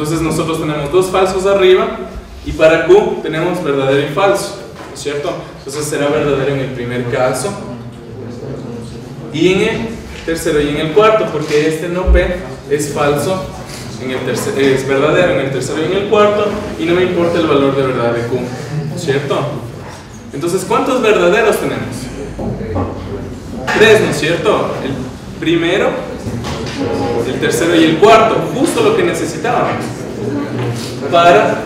Entonces nosotros tenemos dos falsos arriba y para Q tenemos verdadero y falso, ¿no es cierto? Entonces será verdadero en el primer caso y en el tercero y en el cuarto, porque este no P es falso en el tercero, es verdadero en el tercero y en el cuarto, y no me importa el valor de verdad de Q, ¿no es cierto? Entonces, ¿cuántos verdaderos tenemos? 3, ¿no es cierto? El primero, el tercero y el cuarto, justo lo que necesitábamos para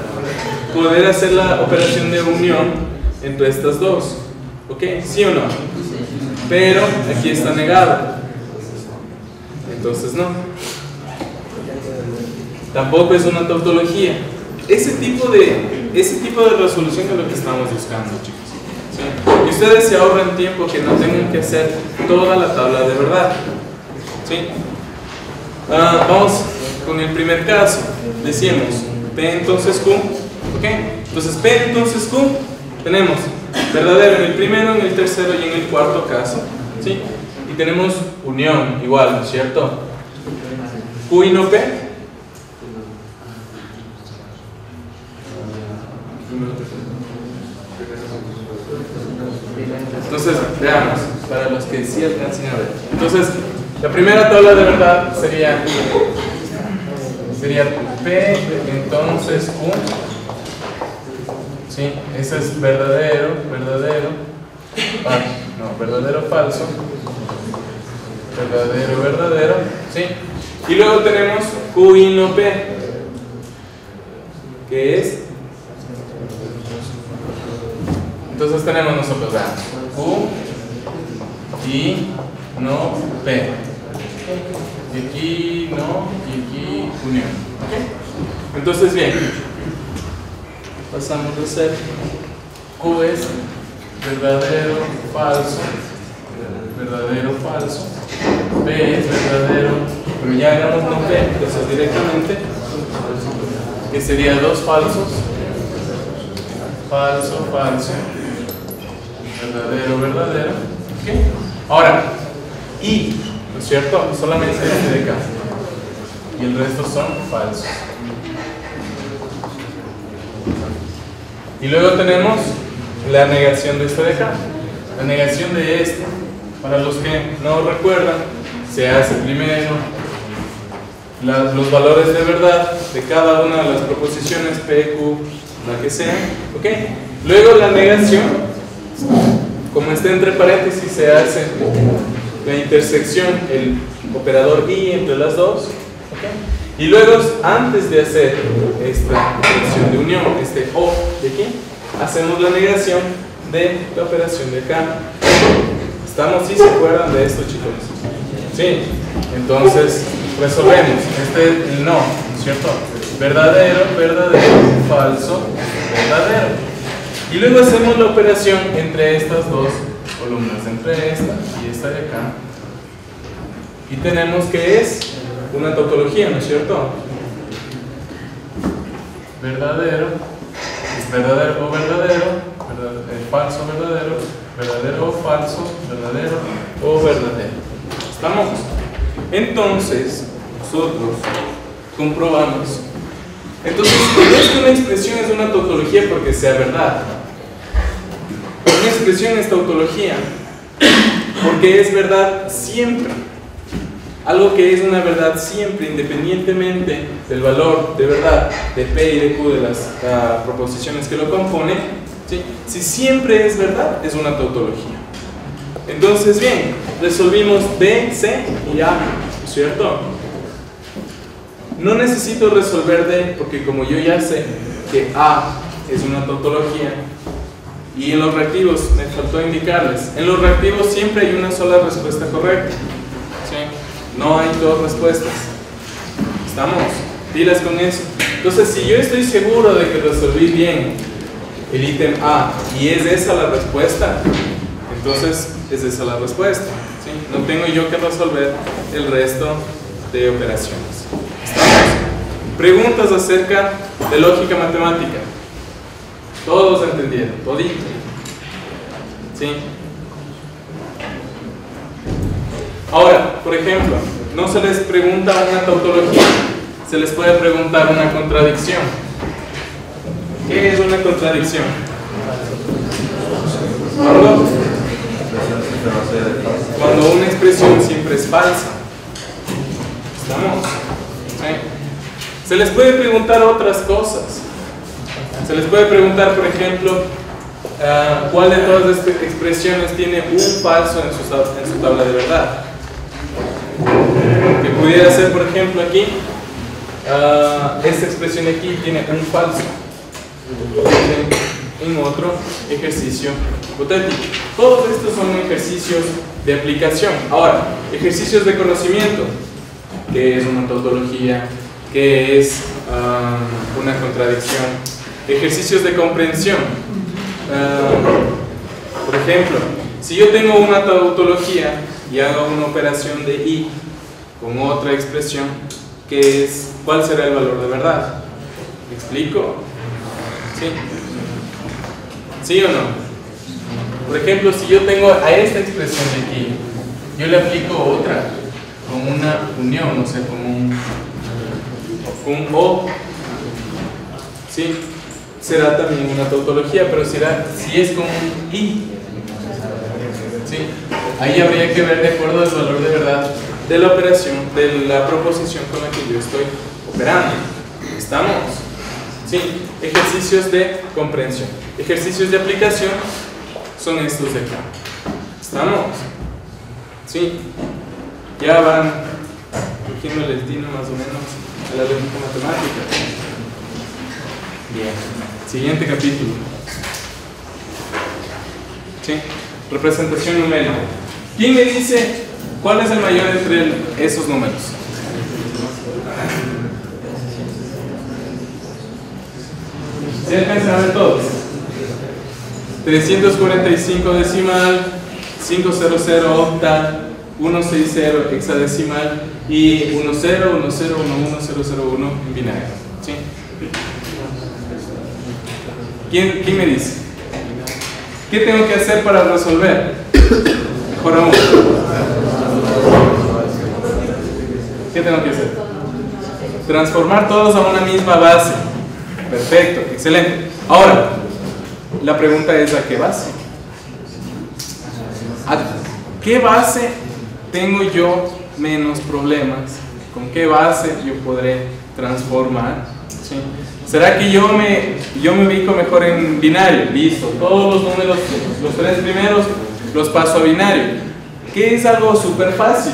poder hacer la operación de unión entre estas dos. ¿Ok? ¿Sí o no? Pero aquí está negado, entonces no. Tampoco es una tautología. Ese tipo de resolución es lo que estamos buscando, chicos. ¿Sí? Y ustedes se ahorran tiempo que no tengan que hacer toda la tabla de verdad. ¿Sí? Vamos con el primer caso. Decimos P entonces Q. ¿Ok? Entonces P entonces Q tenemos verdadero en el primero, en el tercero y en el cuarto caso. ¿Sí? Y tenemos unión igual, ¿no es cierto? Q y no P. Entonces, veamos, para los que sí alcancen a ver. Entonces, la primera tabla de verdad sería P, entonces Q. ¿Sí? Ese es verdadero, verdadero, falso, verdadero, ¿sí? Y luego tenemos Q y no P, que es, entonces tenemos nosotros Q y no P, y aquí no, y aquí unión. ¿Okay? Entonces bien, pasamos a hacer Q es verdadero, falso, P es verdadero, pero ya hagamos no P, entonces directamente, que sería dos falsos, falso, verdadero. ¿Okay? Ahora, y, ¿no es cierto? Solamente este de acá, y el resto son falsos. Y luego tenemos la negación de este de acá. La negación de este, para los que no recuerdan, se hace primero los valores de verdad de cada una de las proposiciones P, Q, la que sea. ¿Ok? Luego la negación, como está entre paréntesis, se hace la intersección, el operador y entre las dos. ¿Ok? Y luego, antes de hacer esta operación de unión, este O de aquí, hacemos la negación de la operación de acá. ¿Estamos? ¿Sí se acuerdan de esto, chicos? Sí. Entonces, resolvemos. Este es el no, ¿no es cierto? Verdadero, falso, verdadero. Y luego hacemos la operación entre estas dos columnas, entre esta y esta de acá. Y tenemos que es una tautología, ¿no es cierto? Verdadero, es verdadero o verdadero, falso, verdadero o falso, verdadero o verdadero. ¿Estamos? Entonces, nosotros comprobamos. Entonces, no es que una expresión es una tautología porque sea verdad. Una expresión es tautología porque es verdad siempre. Algo que es una verdad siempre, independientemente del valor de verdad de P y de Q de las proposiciones que lo componen, ¿sí? Si siempre es verdad, es una tautología. Entonces, bien, resolvimos B, C y A, ¿cierto? No necesito resolver D porque como yo ya sé que A es una tautología y en los reactivos me faltó indicarles, en los reactivos siempre hay una sola respuesta correcta, ¿sí? No hay dos respuestas. ¿Estamos? Pilas con eso. Entonces, si yo estoy seguro de que resolví bien el ítem A y es esa la respuesta, entonces es esa la respuesta, ¿sí? No tengo yo que resolver el resto de operaciones. ¿Estamos? Preguntas acerca de lógica matemática. Todos entendieron, todito. ¿Sí? Ahora, por ejemplo, no se les pregunta una tautología, se les puede preguntar una contradicción. ¿Qué es una contradicción? Cuando una expresión siempre es falsa. ¿Estamos? Se les puede preguntar otras cosas. Se les puede preguntar, por ejemplo, ¿cuál de todas estas expresiones tiene un falso en su tabla de verdad? Que pudiera ser, por ejemplo, aquí, esta expresión de aquí tiene un falso en otro ejercicio hipotético. Todos estos son ejercicios de aplicación. Ahora, ejercicios de conocimiento. ¿Qué es una tautología? ¿Qué es una contradicción? Ejercicios de comprensión. Por ejemplo, si yo tengo una tautología y hago una operación de y con otra expresión, ¿cuál será el valor de verdad? ¿Me explico? ¿Sí? ¿Sí o no? Por ejemplo, si yo tengo a esta expresión de aquí, yo le aplico otra con una unión, o sea, con un o, ¿sí? Será también una tautología, pero será si es con un y, ¿sí? Ahí habría que ver de acuerdo al valor de verdad de la operación, de la proposición con la que yo estoy operando. ¿Estamos? ¿Sí? Ejercicios de comprensión. Ejercicios de aplicación son estos de acá. ¿Estamos? ¿Sí? Ya van cogiendo el destino más o menos a la lógica matemática. Bien. Siguiente capítulo. ¿Sí? Representación numérica. ¿Quién me dice cuál es el mayor entre esos números? ¿Sí alcanzan a ver todos? 345 decimal, 500 octal, 160 hexadecimal y 10, 10, 11, 001 en binario. ¿Sí? ¿Quién me dice? ¿Qué tengo que hacer para resolver? Mejor aún. ¿Qué tengo que hacer? Transformar todos a una misma base. Perfecto, excelente. Ahora, la pregunta es: ¿a qué base? ¿A qué base tengo yo menos problemas? ¿Con qué base yo podré transformar? ¿Sí? ¿Será que yo me ubico mejor en binario? Listo, todos los números, los tres primeros, los paso a binario. ¿Qué es algo súper fácil?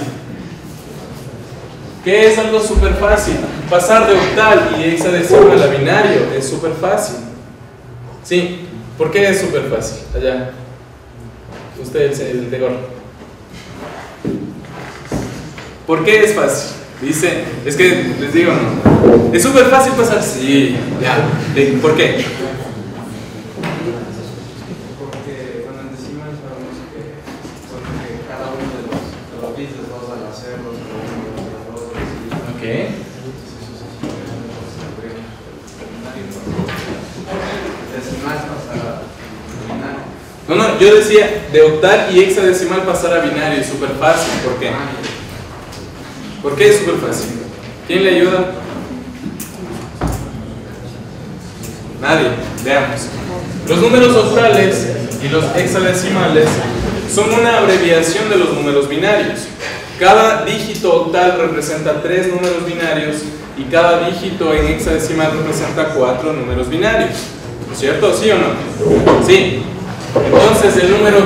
¿Qué es algo súper fácil? Pasar de octal y hexadecimal a binario es súper fácil. ¿Sí? ¿Por qué es súper fácil? Allá. Usted, el de gorro. ¿Por qué es fácil? Dice, es que les digo, no. ¿Es súper fácil pasar? Sí, ya. ¿Por qué? Porque cuando decimos sabemos que cada uno de los bits de todos al hacerlo, Ok. No, yo decía de octal y hexadecimal pasar a binario, es súper fácil. ¿Por qué? ¿Por qué es súper fácil? ¿Quién le ayuda? Nadie. Veamos. Los números octales y los hexadecimales son una abreviación de los números binarios. Cada dígito octal representa 3 números binarios y cada dígito en hexadecimal representa 4 números binarios. ¿Cierto? ¿Sí o no? Sí. Entonces el número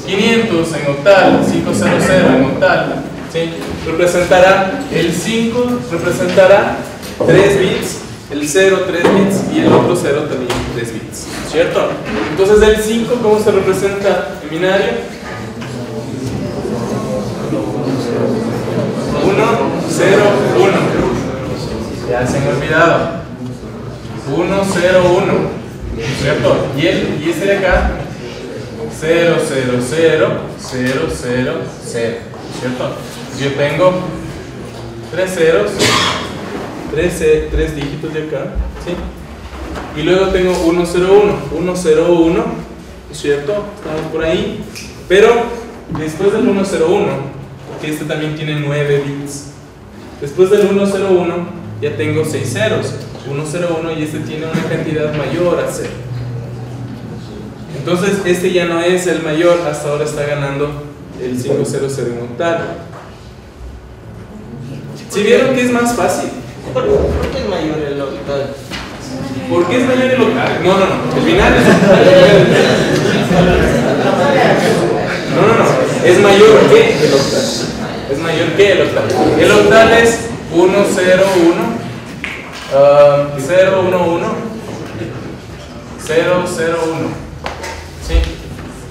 500 en octal, 500 en octal, ¿sí? Representará, el 5 representará 3 bits, el 0 3 bits y el otro 0 también 3 bits, ¿cierto? Entonces el 5, ¿cómo se representa en binario? 1, 0, 1. Ya se han olvidado. 1, 0, 1, ¿cierto? Y este de acá, 0, 0, 0, 0, 0, 0, ¿cierto? Yo tengo 3 ceros, 3 dígitos de acá, ¿sí? Y luego tengo 1, 0, 1, 1, 0, 1, ¿cierto? Estamos por ahí. Pero después del 1, 0, 1, porque este también tiene 9 bits, después del 1, 0, 1 ya tengo 6 ceros, 1, 0, 1, y este tiene una cantidad mayor a 0. Entonces este ya no es el mayor, hasta ahora está ganando el 500 en octal. ¿Sí vieron que es más fácil? ¿Por qué es mayor el octal? ¿Por qué es mayor el octal? No, el binario es mayor que el octal. Es mayor que el octal. El octal es 1, 0, 1, 0, 1, 1, 0, 0, 1. ¿Sí?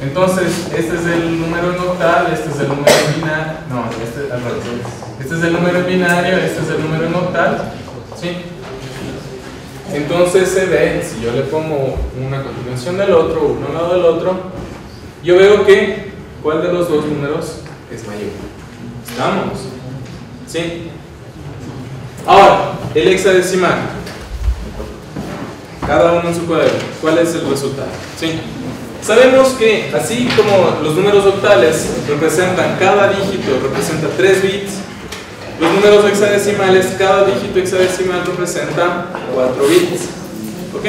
Entonces, este es el número en octal, este es el número en binario. No, este al revés. Este es el número en binario, este es el número en octal. ¿Sí? Entonces se ve, si yo le pongo una continuación del otro, uno al lado del otro, yo veo que ¿cuál de los dos números es mayor? ¿Estamos? ¿Sí? Ahora, el hexadecimal. Cada uno en su cuaderno. ¿Cuál es el resultado? ¿Sí? Sabemos que así como los números octales representan, cada dígito representa 3 bits, los números hexadecimales, cada dígito hexadecimal representa 4 bits. ¿Ok?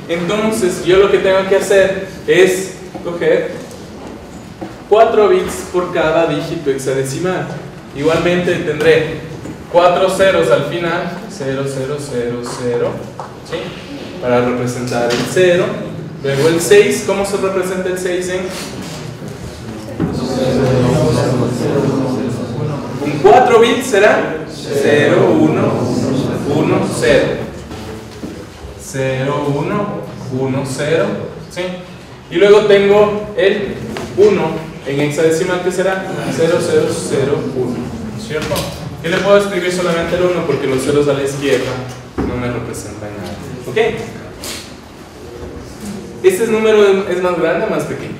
Entonces yo lo que tengo que hacer es coger 4 bits por cada dígito hexadecimal. Igualmente tendré 4 ceros al final, 0, 0, 0, 0, ¿sí? Para representar el 0. Luego el 6, ¿cómo se representa el 6 en? Con 4 bits será 0, 1, 1, 0. 0, 1, 1, 0, ¿sí? Y luego tengo el 1 en hexadecimal, que será 0, 0, 0, 1, ¿cierto? Yo le puedo escribir solamente el 1 porque los ceros a la izquierda no me representan nada. ¿Ok? ¿Este número es más grande o más pequeño?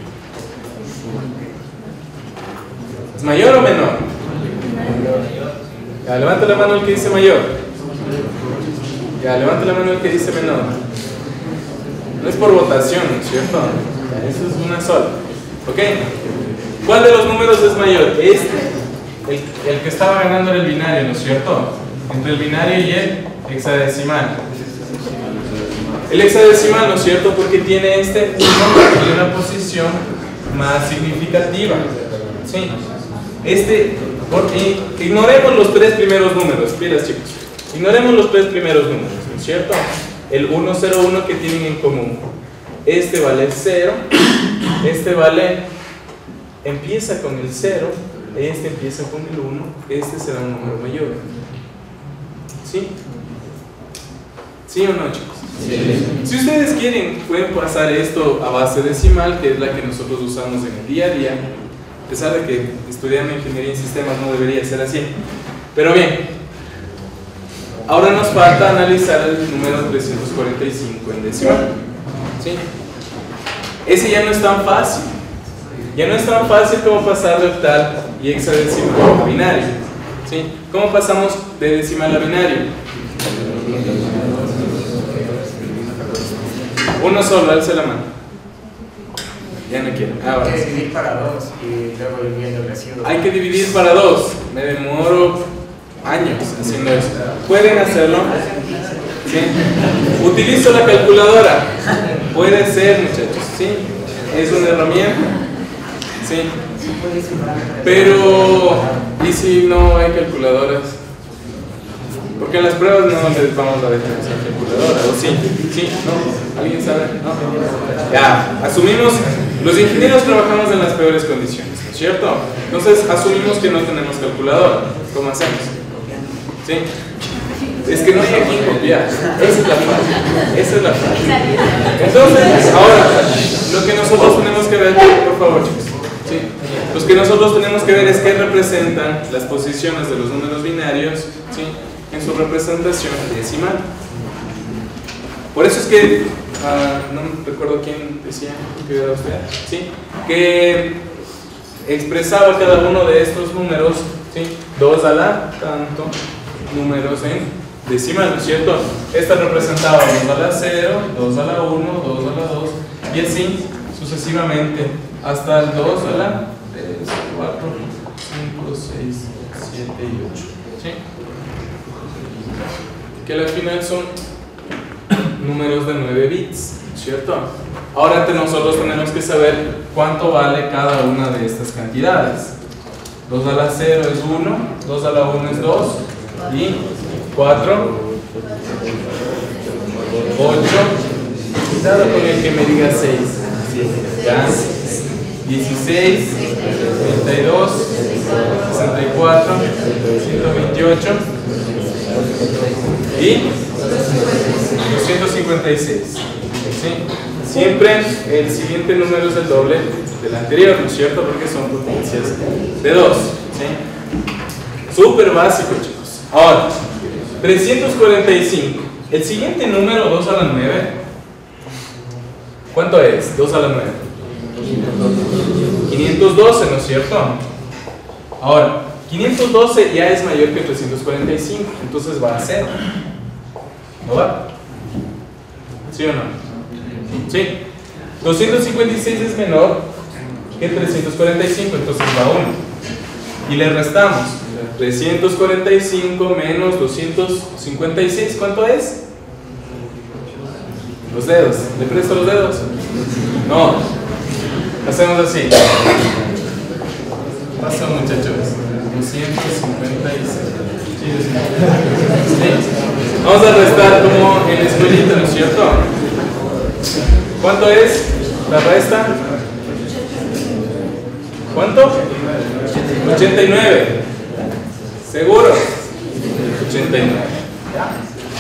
¿Es mayor o menor? Ya, levanta la mano el que dice mayor. Ya, levanta la mano el que dice menor. No es por votación, ¿no es cierto? Ya, eso es una sola. ¿Ok? ¿Cuál de los números es mayor? Este. El que estaba ganando era el binario, ¿no es cierto? Entre el binario y el hexadecimal. El hexadecimal, ¿no es cierto? Porque tiene este 1 y una posición más significativa. ¿Sí? Ignoremos los 3 primeros números, pilas chicos. Ignoremos los 3 primeros números, ¿no es cierto? El 1, 0, 1 que tienen en común. Este vale 0, este vale, empieza con el 0, este empieza con el 1, este será un número mayor. ¿Sí? ¿Sí o no, chicos? Sí. Si ustedes quieren, pueden pasar esto a base decimal, que es la que nosotros usamos en el día a día. A pesar de que estudiando ingeniería en sistemas no debería ser así. Pero bien, ahora nos falta analizar el número 345 en decimal. ¿Sí? Ese ya no es tan fácil. Ya no es tan fácil como pasar de octal y hexadecimal a binario. ¿Sí? ¿Cómo pasamos de decimal a binario? Uno solo, alce la mano. Ya no quiero. Hay que dividir para 2 y luego ir viendo el residuo. Hay que dividir para 2. Me demoro años haciendo eso. ¿Pueden hacerlo? ¿Sí? Utilizo la calculadora. Puede ser, muchachos. ¿Sí? Es una herramienta. ¿Sí? Pero, ¿y si no hay calculadoras? Porque en las pruebas no les vamos a dejar usar calculadora. ¿O sí? ¿Sí? ¿No? ¿Alguien sabe? ¿No? Ya, asumimos, los ingenieros trabajamos en las peores condiciones, ¿no es cierto? Entonces asumimos que no tenemos calculadora. ¿Cómo hacemos? ¿Sí? Es que no hay a quién copiar. Esa es la falla. Esa es la falla. Entonces, ahora, lo que nosotros tenemos que ver, por favor, chicos. ¿Sí? Lo que nosotros tenemos que ver es qué representan las posiciones de los números binarios, ¿sí?, en su representación decimal. Por eso es que, no recuerdo quién decía que era usted, ¿sí?, que expresaba cada uno de estos números, ¿sí?, 2 a la tanto números en decimal, ¿no es cierto? Esta representaba 2 a la 0, 2 a la 1, 2 a la 2 y así sucesivamente hasta el 2 a la 3, 4, 5, 6, 7 y 8. ¿Sí? Ok. que al final son números de 9 bits, ¿cierto? Ahora nosotros tenemos que saber cuánto vale cada una de estas cantidades. 2 a la 0 es 1, 2 a la 1 es 2, y 4, 8, cuidado con el que me diga 6, ya, 16, 32, 64, 128 y 256. ¿Sí? Siempre el siguiente número es el doble del anterior, ¿no es cierto? Porque son potencias de 2. ¿Sí? Súper básico, chicos. Ahora, 345. El siguiente número, 2 a la 9, ¿cuánto es? 2 a la 9. 512, ¿no es cierto? Ahora, 512 ya es mayor que 345, entonces va a 0. ¿No va? ¿Sí o no? ¿Sí? 256 es menor que 345, entonces va a 1. Y le restamos 345 menos 256, ¿cuánto es? Los dedos. ¿Le presto los dedos? No. Hacemos así. Paso, muchachos. 256. Sí. Vamos a restar como en la escuelita, ¿no es cierto? ¿Cuánto es la resta? ¿Cuánto? 89. ¿Seguro? 89.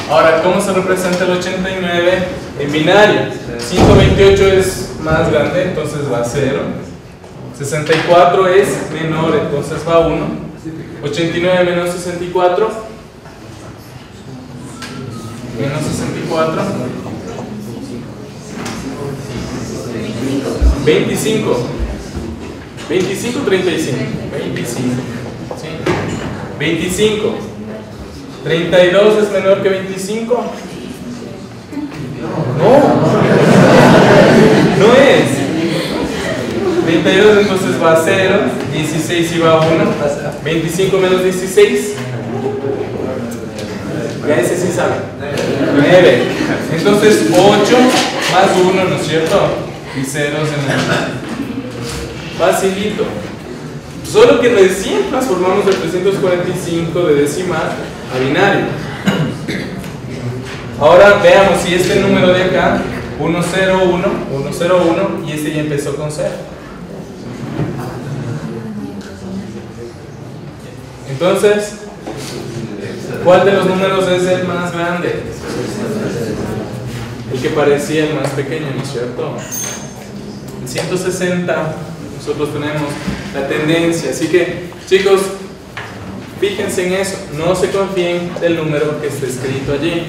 Ahora, ¿cómo se representa el 89 en binario? 128 es más grande, entonces va a 0. 64 es menor, entonces va a 1. 89 menos 64. Menos 64. 25. 25, 35. 25. ¿Sí? 25. 32 es menor que 25. No es. 32 entonces va a 0. 16 y va a 1. 25 menos 16. Ya ese sí sabe. 9. Entonces 8 más 1, ¿no es cierto? Y 0 en el. Facilito. Solo que recién transformamos el 345 de decimal a binario. Ahora veamos si este número de acá, 101, 101, y este ya empezó con 0. Entonces, ¿cuál de los números es el más grande? El que parecía el más pequeño, ¿no es cierto? El 160, nosotros tenemos la tendencia, así que, chicos, fíjense en eso, no se confíen del número que está escrito allí.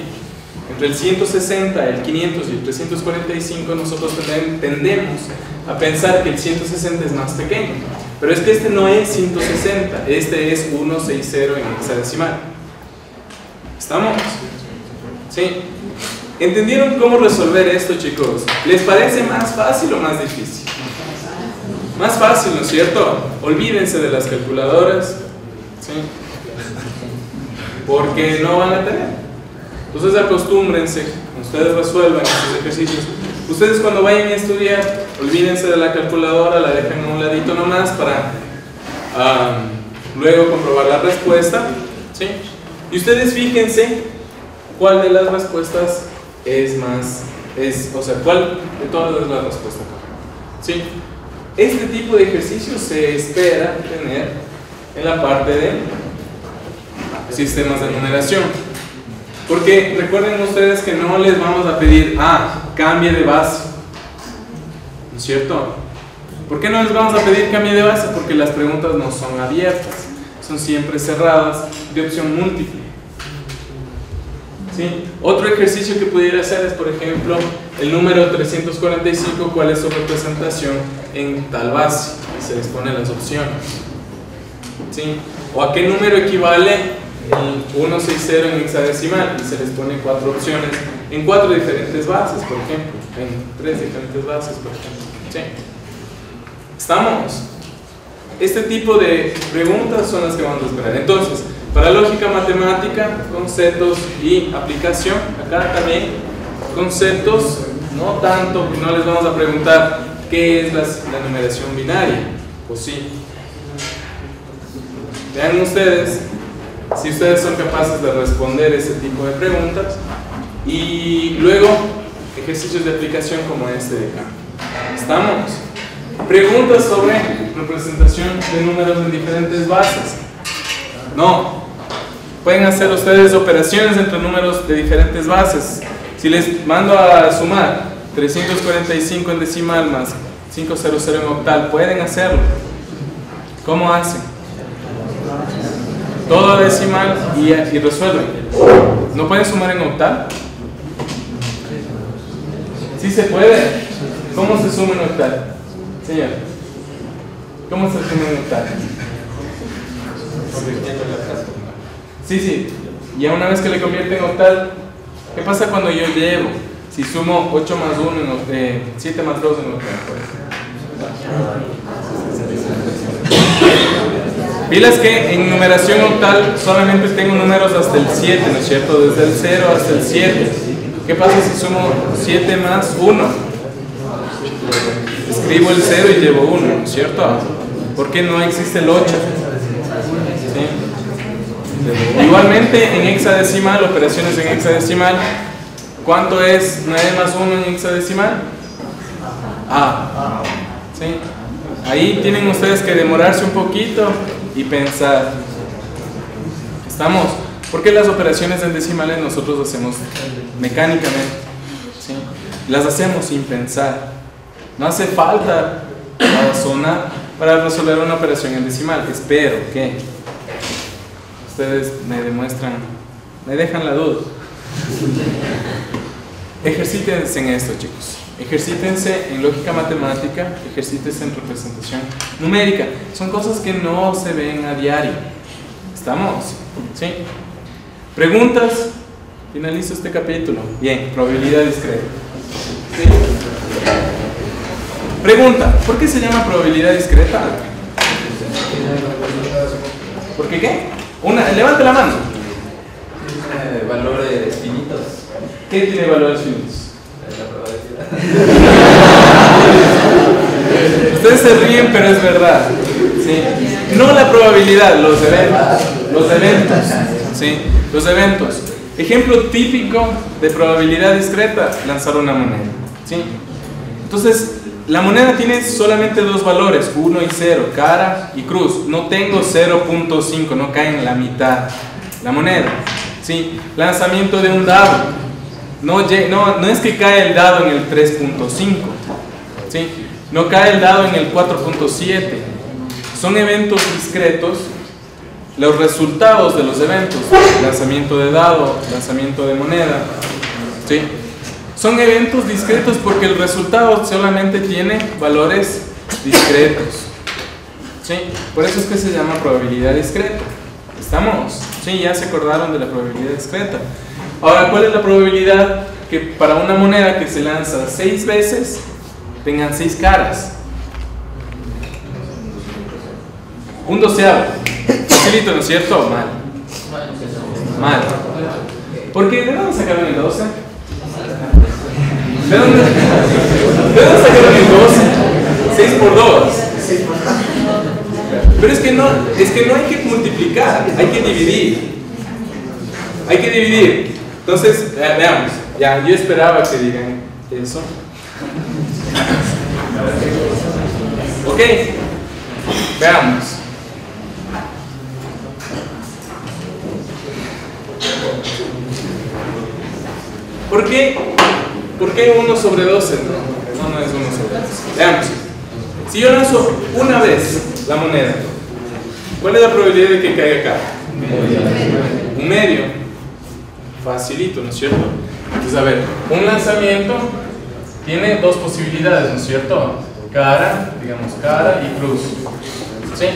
Entre el 160, el 500 y el 345 nosotros tendemos a pensar que el 160 es más pequeño, pero es que este no es 160, este es 160 en hexadecimal. ¿Estamos? ¿Sí? ¿Entendieron cómo resolver esto, chicos? ¿Les parece más fácil o más difícil? Más fácil, ¿no es cierto? Olvídense de las calculadoras, ¿sí? Porque no van a tener. Entonces acostúmbrense, ustedes resuelvan estos ejercicios. Ustedes cuando vayan a estudiar, olvídense de la calculadora, la dejan a un ladito nomás para luego comprobar la respuesta, ¿sí? Y ustedes fíjense cuál de las respuestas es más, o sea, cuál de todas es la respuesta correcta, ¿sí? Este tipo de ejercicios se espera tener en la parte de sistemas de numeración. Porque recuerden ustedes que no les vamos a pedir, cambie de base, ¿no es cierto? ¿Por qué no les vamos a pedir cambie de base? Porque las preguntas no son abiertas, son siempre cerradas, de opción múltiple. ¿Sí? Otro ejercicio que pudiera hacer es, por ejemplo, el número 345, ¿cuál es su representación en tal base? Y se les pone las opciones. ¿Sí? ¿O a qué número equivale el 160 en hexadecimal? Y se les pone 4 opciones en 4 diferentes bases, por ejemplo, en 3 diferentes bases, por ejemplo. ¿Sí? ¿Estamos? Este tipo de preguntas son las que vamos a esperar. Entonces, Para lógica matemática, conceptos y aplicación. Acá también conceptos, no tanto, no les vamos a preguntar qué es la numeración binaria, o sí. Vean ustedes si ustedes son capaces de responder ese tipo de preguntas, y luego ejercicios de aplicación como este de acá. ¿Estamos? Preguntas sobre representación de números en diferentes bases. No. Pueden hacer ustedes operaciones entre números de diferentes bases. Si les mando a sumar 345 en decimal más 500 en octal, pueden hacerlo. ¿Cómo hacen? Todo decimal y resuelven. ¿No pueden sumar en octal? Sí se puede. ¿Cómo se suma en octal? Señor, ¿cómo se suma en octal? Sí. Ya una vez que le convierte en octal, ¿qué pasa cuando yo llevo? Si sumo 8 más 1 en octal, 7 más 2 en octal, pues. Pilas que en numeración octal solamente tengo números hasta el 7, ¿no es cierto? Desde el 0 hasta el 7. ¿Qué pasa si sumo 7 más 1? Escribo el 0 y llevo 1, ¿no es cierto? ¿Por qué no existe el 8? ¿Sí? Igualmente en hexadecimal, operaciones en hexadecimal, ¿cuánto es 9 más 1 en hexadecimal? A. ¿Sí? Ahí tienen ustedes que demorarse un poquito y pensar. ¿Estamos? Porque las operaciones en decimales nosotros hacemos mecánicamente, ¿sí? Las hacemos sin pensar. No hace falta razonar para resolver una operación en decimal. Espero que ustedes me demuestran, me dejan la duda. Ejercítense en esto, chicos. Ejercítense en lógica matemática, ejercítense en representación numérica. Son cosas que no se ven a diario. ¿Estamos? ¿Sí? ¿Preguntas? Finalizo este capítulo. Bien, probabilidad discreta. ¿Sí? Pregunta, ¿por qué se llama probabilidad discreta? ¿Por qué qué? Levante la mano. Tiene valores finitos. ¿Qué tiene valores finitos? La probabilidad. Ustedes se ríen, pero es verdad. ¿Sí? No la probabilidad, los eventos. Los eventos. ¿Sí? Los eventos. Ejemplo típico de probabilidad discreta: lanzar una moneda. ¿Sí? Entonces, la moneda tiene solamente dos valores, 1 y 0, cara y cruz. No tengo 0.5, no cae en la mitad la moneda. ¿Sí? Lanzamiento de un dado. No es que cae el dado en el 3.5. ¿Sí? No cae el dado en el 4.7. Son eventos discretos. Los resultados de los eventos, lanzamiento de dado, lanzamiento de moneda, ¿sí? Son eventos discretos porque el resultado solamente tiene valores discretos, ¿sí? Por eso es que se llama probabilidad discreta. ¿Estamos? Sí, ya se acordaron de la probabilidad discreta. Ahora, ¿cuál es la probabilidad que para una moneda que se lanza 6 veces tengan 6 caras? Un doceavo. Facilito, ¿no es cierto? Mal. ¿Por qué? ¿De dónde sacaron el 12? ¿De dónde sacaron el 12? 6 por 2. Pero es que no hay que multiplicar, hay que dividir. Hay que dividir. Entonces, veamos. Ya, yo esperaba que digan eso. Ok. Veamos. ¿Por qué 1 sobre 12? No es 1 sobre 12. Veamos. Si yo lanzo una vez la moneda, ¿cuál es la probabilidad de que caiga acá? Un medio. Facilito, ¿no es cierto? Entonces, a ver, un lanzamiento tiene dos posibilidades, ¿no es cierto? Cara, digamos cara y cruz. ¿Sí?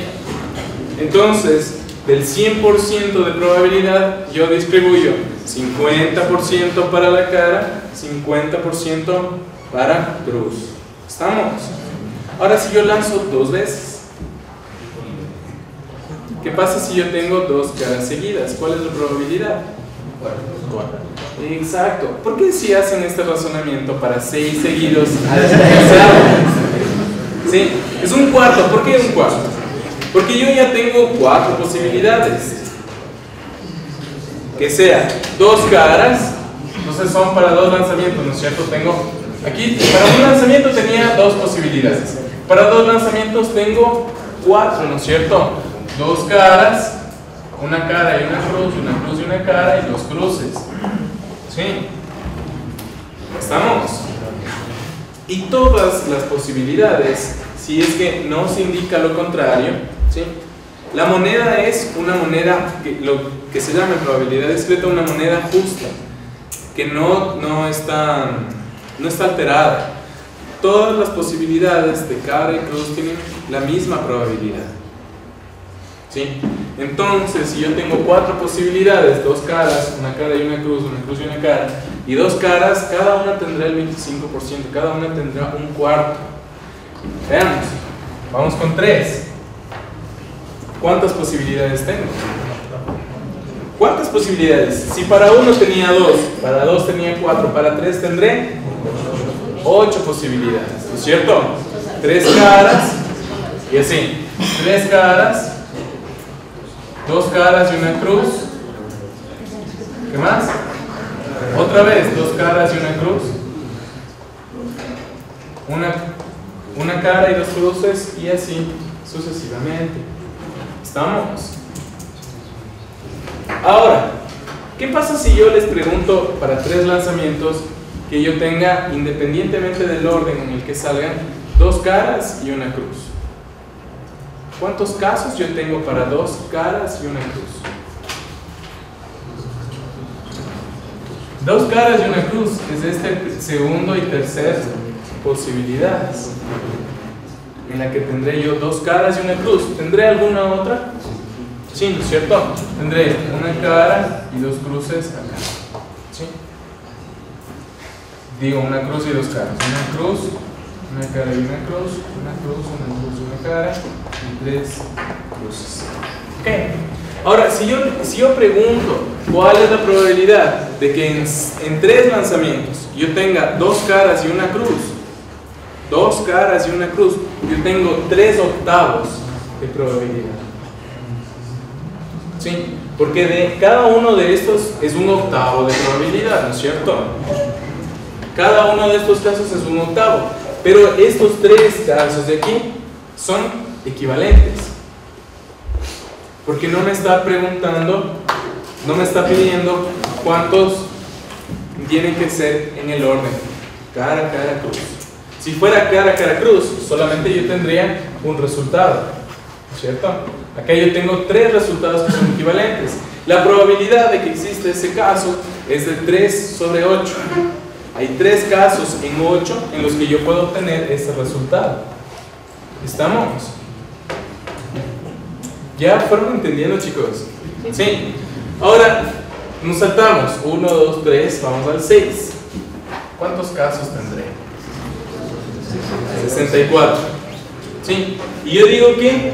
Entonces, del 100% de probabilidad, yo distribuyo 50% para la cara, 50% para cruz. ¿Estamos? Ahora, si yo lanzo 2 veces, ¿Qué pasa si yo tengo dos caras seguidas? ¿Cuál es la probabilidad? 4. Exacto. ¿Por qué si hacen este razonamiento para 6 seguidos al descansado? Sí, es un cuarto. ¿Por qué un cuarto? Porque yo ya tengo 4 posibilidades. Que sea 2 caras, entonces son para 2 lanzamientos, ¿no es cierto? Tengo aquí, para un lanzamiento tenía 2 posibilidades. Para 2 lanzamientos tengo 4, ¿no es cierto? 2 caras, una cara y una cruz y una cara y 2 cruces. ¿Sí? ¿Estamos? Y todas las posibilidades, si es que no se indica lo contrario, ¿sí? La moneda es una moneda, lo que se llama en probabilidad discreta, una moneda justa, que no está alterada. Todas las posibilidades de cara y cruz tienen la misma probabilidad. ¿Sí? Entonces, si yo tengo 4 posibilidades, 2 caras, una cara y una cruz y una cara, y 2 caras, cada una tendrá el 25%, cada una tendrá un cuarto. Veamos, vamos con 3. ¿Cuántas posibilidades tengo? ¿Cuántas posibilidades? Si para 1 tenía 2, para 2 tenía 4, para 3 tendré 8 posibilidades, ¿no es cierto? 3 caras y así, 3 caras, 2 caras y una cruz. ¿Qué más? Otra vez, 2 caras y una cruz. Una cara y 2 cruces y así sucesivamente. ¿Estamos? Ahora, ¿qué pasa si yo les pregunto para 3 lanzamientos que yo tenga, independientemente del orden en el que salgan, 2 caras y una cruz? ¿Cuántos casos yo tengo para 2 caras y una cruz? 2 caras y una cruz es este segundo y tercer posibilidades en la que tendré yo 2 caras y una cruz. ¿Tendré alguna otra? Sí, ¿no es cierto? Tendré una cara y 2 cruces acá. ¿Sí? Digo, una cruz y 2 caras. Una cruz, una cara y una cruz y una cara y 3 cruces. Ok. Ahora, si yo pregunto cuál es la probabilidad de que en 3 lanzamientos yo tenga 2 caras y una cruz, 2 caras y una cruz, yo tengo 3 octavos de probabilidad. ¿Sí? Porque de cada uno de estos es un octavo de probabilidad, ¿no es cierto? Cada uno de estos casos es un octavo. Pero estos 3 casos de aquí son equivalentes. Porque no me está preguntando, no me está pidiendo cuántos tienen que ser en el orden. Cara, cara, cruz. Si fuera cara, cara, cruz, solamente yo tendría un resultado, ¿cierto? Acá yo tengo 3 resultados que son equivalentes. La probabilidad de que exista ese caso es de 3 sobre 8. Hay 3 casos en 8 en los que yo puedo obtener ese resultado. ¿Estamos? ¿Ya fueron entendiendo, chicos? Sí. Ahora nos saltamos 1, 2, 3, vamos al 6. ¿Cuántos casos tendré? 64. ¿Sí? Y yo digo que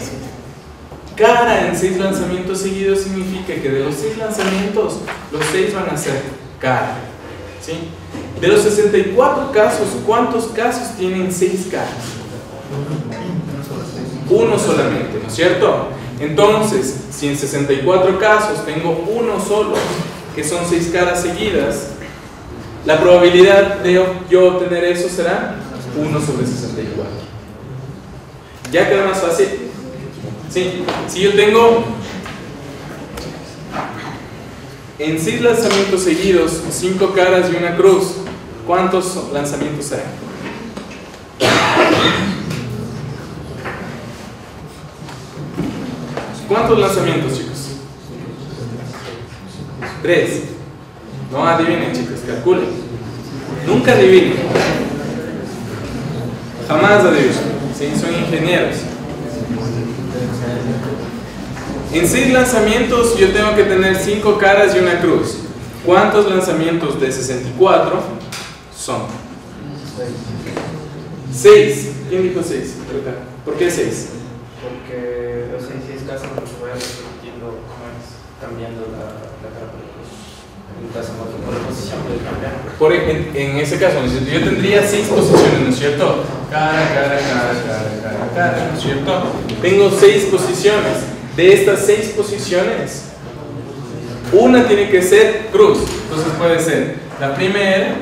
cara en 6 lanzamientos seguidos significa que de los 6 lanzamientos, los 6 van a ser cara. ¿Sí? De los 64 casos, ¿cuántos casos tienen 6 caras? Uno solamente, ¿no es cierto? Entonces, si en 64 casos tengo uno solo, que son 6 caras seguidas, la probabilidad de yo obtener eso será 1 sobre 64. ¿Ya queda más fácil? Sí. Si yo tengo en 6 lanzamientos seguidos 5 caras y una cruz, ¿cuántos lanzamientos serán? ¿Cuántos lanzamientos, chicos? 3. No adivinen, chicos, calculen. Nunca adivinen. Jamás adivinen. ¿Sí? Son ingenieros. En 6 lanzamientos yo tengo que tener 5 caras y una cruz. ¿Cuántos lanzamientos de 64 son? 6. ¿Quién dijo 6? ¿Por qué 6? Porque los 6 casos no se pueden repetir. cambiando la cara por el cruz. En caso por la posición puede cambiar. En ese caso, yo tendría 6 posiciones, ¿no es cierto? Cara, ¿no es cierto? Tengo 6 posiciones. De estas 6 posiciones, una tiene que ser cruz. Entonces puede ser la primera,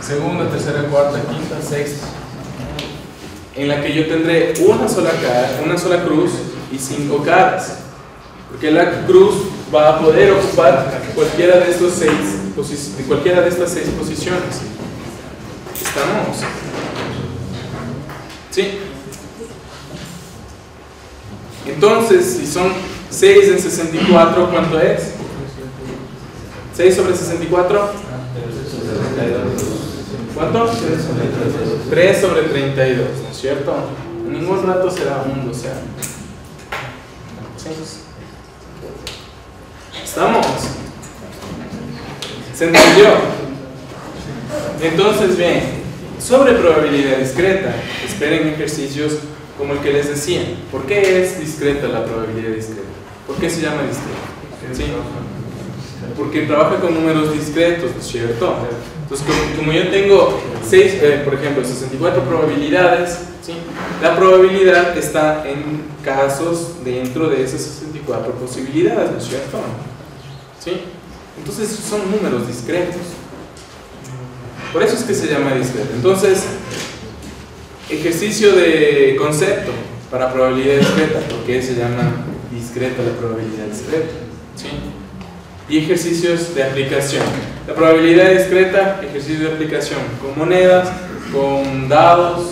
segunda, tercera, cuarta, quinta, sexta, en la que yo tendré una sola cara, una sola cruz y 5 caras. Porque la cruz va a poder ocupar cualquiera de estas 6 posiciones. ¿Estamos? ¿Sí? Entonces, si son 6 en 64, ¿cuánto es? 6 sobre 64. ¿Cuánto? 3 sobre 32, ¿no es cierto? En ningún rato será un doceavo. ¿Sí? ¿Estamos? ¿Se entendió? Entonces, bien, sobre probabilidad discreta, esperen ejercicios como el que les decía. ¿Por qué es discreta la probabilidad discreta? ¿Por qué se llama discreta? ¿Sí? Porque trabaja con números discretos, ¿no es cierto? Entonces, como yo tengo 6, por ejemplo, 64 probabilidades, ¿sí? La probabilidad está en casos dentro de esas 64 posibilidades, ¿no es cierto? ¿Sí? Entonces son números discretos. Por eso es que se llama discreto. Entonces, ejercicio de concepto para probabilidad discreta. ¿Por qué se llama discreta la probabilidad discreta? ¿Sí? Y ejercicios de aplicación. La probabilidad discreta, ejercicio de aplicación con monedas, con dados,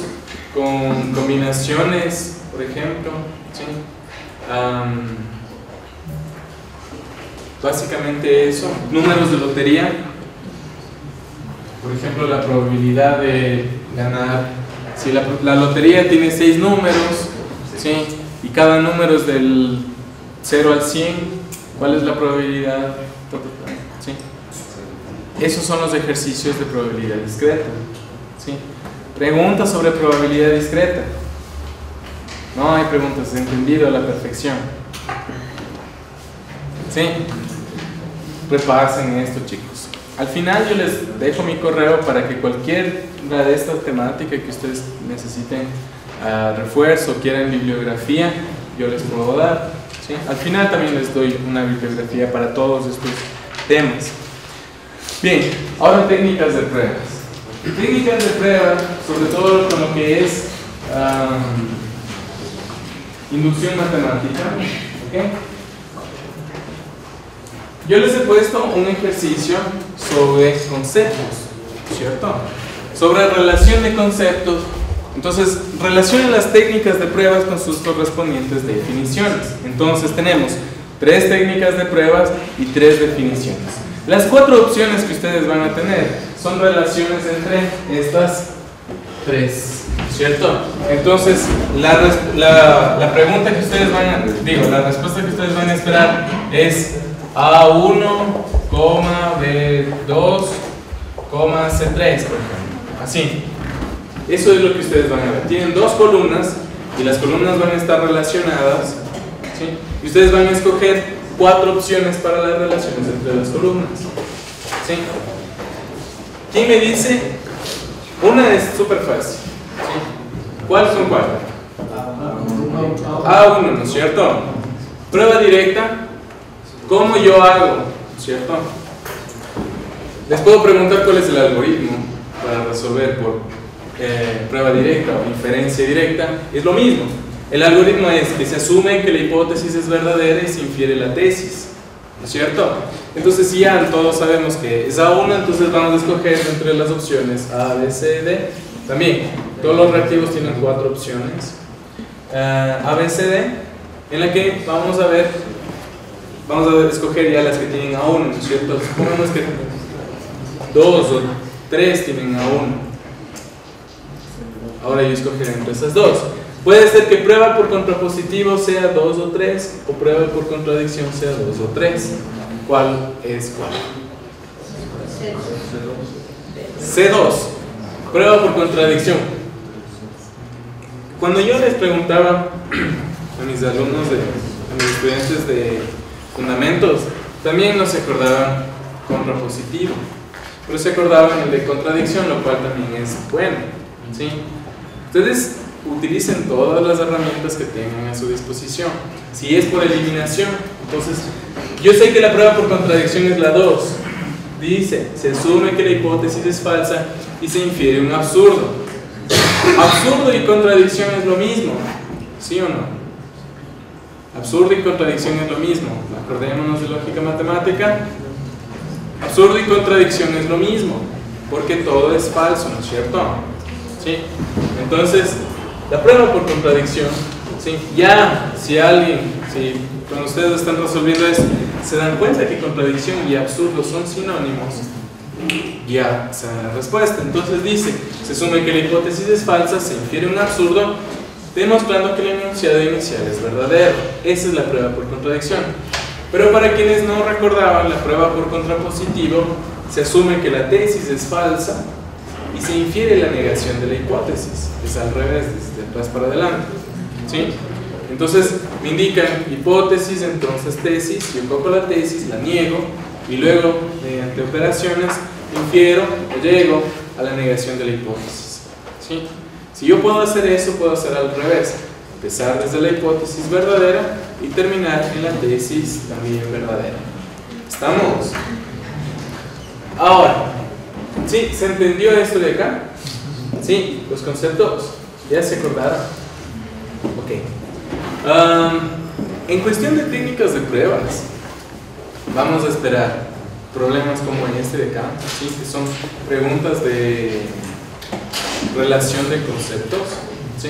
con combinaciones, por ejemplo. ¿Sí? Básicamente eso. Números de lotería. Por ejemplo, la probabilidad de ganar. Si la lotería tiene 6 números, ¿sí? Y cada número es del 0 al 100, ¿cuál es la probabilidad? ¿Sí? Esos son los ejercicios de probabilidad discreta. ¿Sí? Preguntas sobre probabilidad discreta. No hay preguntas, he entendido a la perfección. ¿Sí? Repasen esto, chicos. Al final yo les dejo mi correo para que cualquiera de estas temáticas que ustedes necesiten refuerzo, quieran bibliografía, yo les puedo dar. ¿Sí? Al final también les doy una bibliografía para todos estos temas. Bien, ahora técnicas de pruebas. Técnicas de prueba, sobre todo con lo que es inducción matemática. ¿Okay? Yo les he puesto un ejercicio sobre conceptos, ¿cierto? Sobre relación de conceptos. Entonces, relacionen las técnicas de pruebas con sus correspondientes definiciones. Entonces, tenemos 3 técnicas de pruebas y 3 definiciones. Las 4 opciones que ustedes van a tener son relaciones entre estas 3, ¿cierto? Entonces, la pregunta que ustedes van a... la respuesta que ustedes van a esperar es A1, B2, C3, por ejemplo. Así. Eso es lo que ustedes van a ver. Tienen 2 columnas y las columnas van a estar relacionadas, ¿sí? Y ustedes van a escoger 4 opciones para las relaciones entre las columnas, ¿sí? ¿Quién me dice? Una es súper fácil, ¿sí? ¿Cuál son 4? A1, ¿no es cierto? Prueba directa. ¿Cómo yo hago? ¿Cierto? Les puedo preguntar cuál es el algoritmo para resolver por prueba directa o inferencia directa. Es lo mismo. El algoritmo es que se asume que la hipótesis es verdadera y se infiere la tesis, ¿no es cierto? Entonces, si ya todos sabemos que es A1, entonces vamos a escoger entre las opciones A, B, C, D. También, todos los reactivos tienen 4 opciones A, B, C, D, en la que vamos a escoger ya las que tienen A1, ¿no es cierto? Supongamos que 2 o 3 tienen A1. Ahora yo escogeré entre esas 2. Puede ser que prueba por contrapositivo sea 2 o 3, o prueba por contradicción sea 2 o 3. ¿Cuál es cuál? C2. Prueba por contradicción. Cuando yo les preguntaba a mis alumnos, a mis estudiantes de fundamentos, También no se acordaban contrapositivo, pero se acordaban el de contradicción, lo cual también es bueno, ¿sí? Ustedes utilicen todas las herramientas que tengan a su disposición. Si es por eliminación, entonces yo sé que la prueba por contradicción es la 2. Dice, se asume que la hipótesis es falsa y se infiere un absurdo. Absurdo y contradicción es lo mismo, ¿sí o no? Absurdo y contradicción es lo mismo. Acordémonos de lógica matemática. Absurdo y contradicción es lo mismo, porque todo es falso, ¿no es cierto? ¿Sí? Entonces, la prueba por contradicción, ¿sí? Ya, si cuando ustedes están resolviendo esto, se dan cuenta que contradicción y absurdo son sinónimos, ya se dan la respuesta. Entonces dice, se asume que la hipótesis es falsa, se infiere un absurdo, demostrando que el enunciado inicial es verdadero. Esa es la prueba por contradicción. Pero para quienes no recordaban la prueba por contrapositivo, se asume que la tesis es falsa y se infiere la negación de la hipótesis. Es al revés, desde atrás para adelante, ¿sí? Entonces me indican hipótesis, entonces tesis, yo cojo la tesis, la niego y luego mediante operaciones infiero o llego a la negación de la hipótesis, ¿sí? Si yo puedo hacer eso, puedo hacer al revés, empezar desde la hipótesis verdadera y terminar en la tesis también verdadera. ¿Estamos? Ahora, ¿sí? ¿Se entendió esto de acá? ¿Sí? Los conceptos, ¿ya se acordaron? Ok. En cuestión de técnicas de pruebas, vamos a esperar problemas como este de acá, ¿sí? Que son preguntas de relación de conceptos, ¿sí?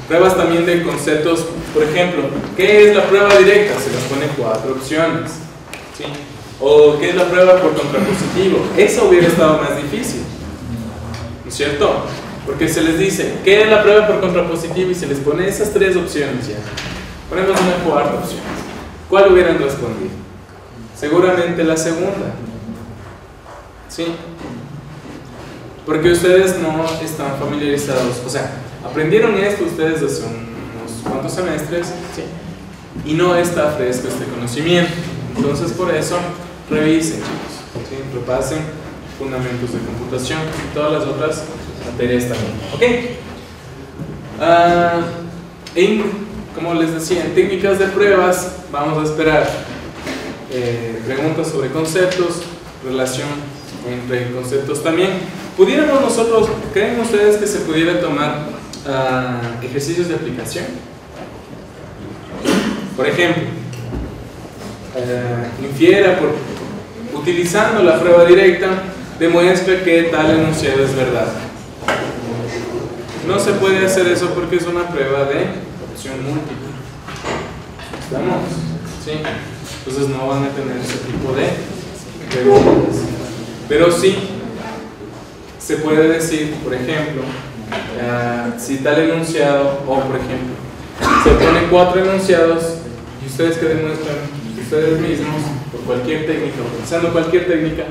Pruebas también de conceptos, por ejemplo, ¿qué es la prueba directa? Se les pone 4 opciones, ¿sí? O ¿qué es la prueba por contrapositivo? Eso hubiera estado más difícil, ¿no es cierto? Porque se les dice, ¿qué es la prueba por contrapositivo? Y se les pone esas 3 opciones ya. Ponemos una 4ª opción. ¿Cuál hubieran respondido? Seguramente la segunda, ¿sí? Porque ustedes no están familiarizados, o sea, aprendieron esto ustedes hace unos cuantos semestres, ¿sí? Y no está fresco este conocimiento. Entonces por eso revisen, chicos, ¿sí? Repasen fundamentos de computación y todas las otras materias también, ¿ok? Como les decía, en técnicas de pruebas vamos a esperar preguntas sobre conceptos, relación entre conceptos también. ¿Pudiéramos nosotros, creen ustedes que se pudiera tomar ejercicios de aplicación? Por ejemplo, infiera, utilizando la prueba directa, demuestra que tal enunciado es verdad. No se puede hacer eso porque es una prueba de opción múltiple. ¿Estamos? ¿Sí? Entonces no van a tener ese tipo de preguntas. Pero sí se puede decir, por ejemplo, si tal enunciado, o por ejemplo, se ponen 4 enunciados y ustedes que demuestran ustedes mismos por cualquier técnica, utilizando cualquier técnica,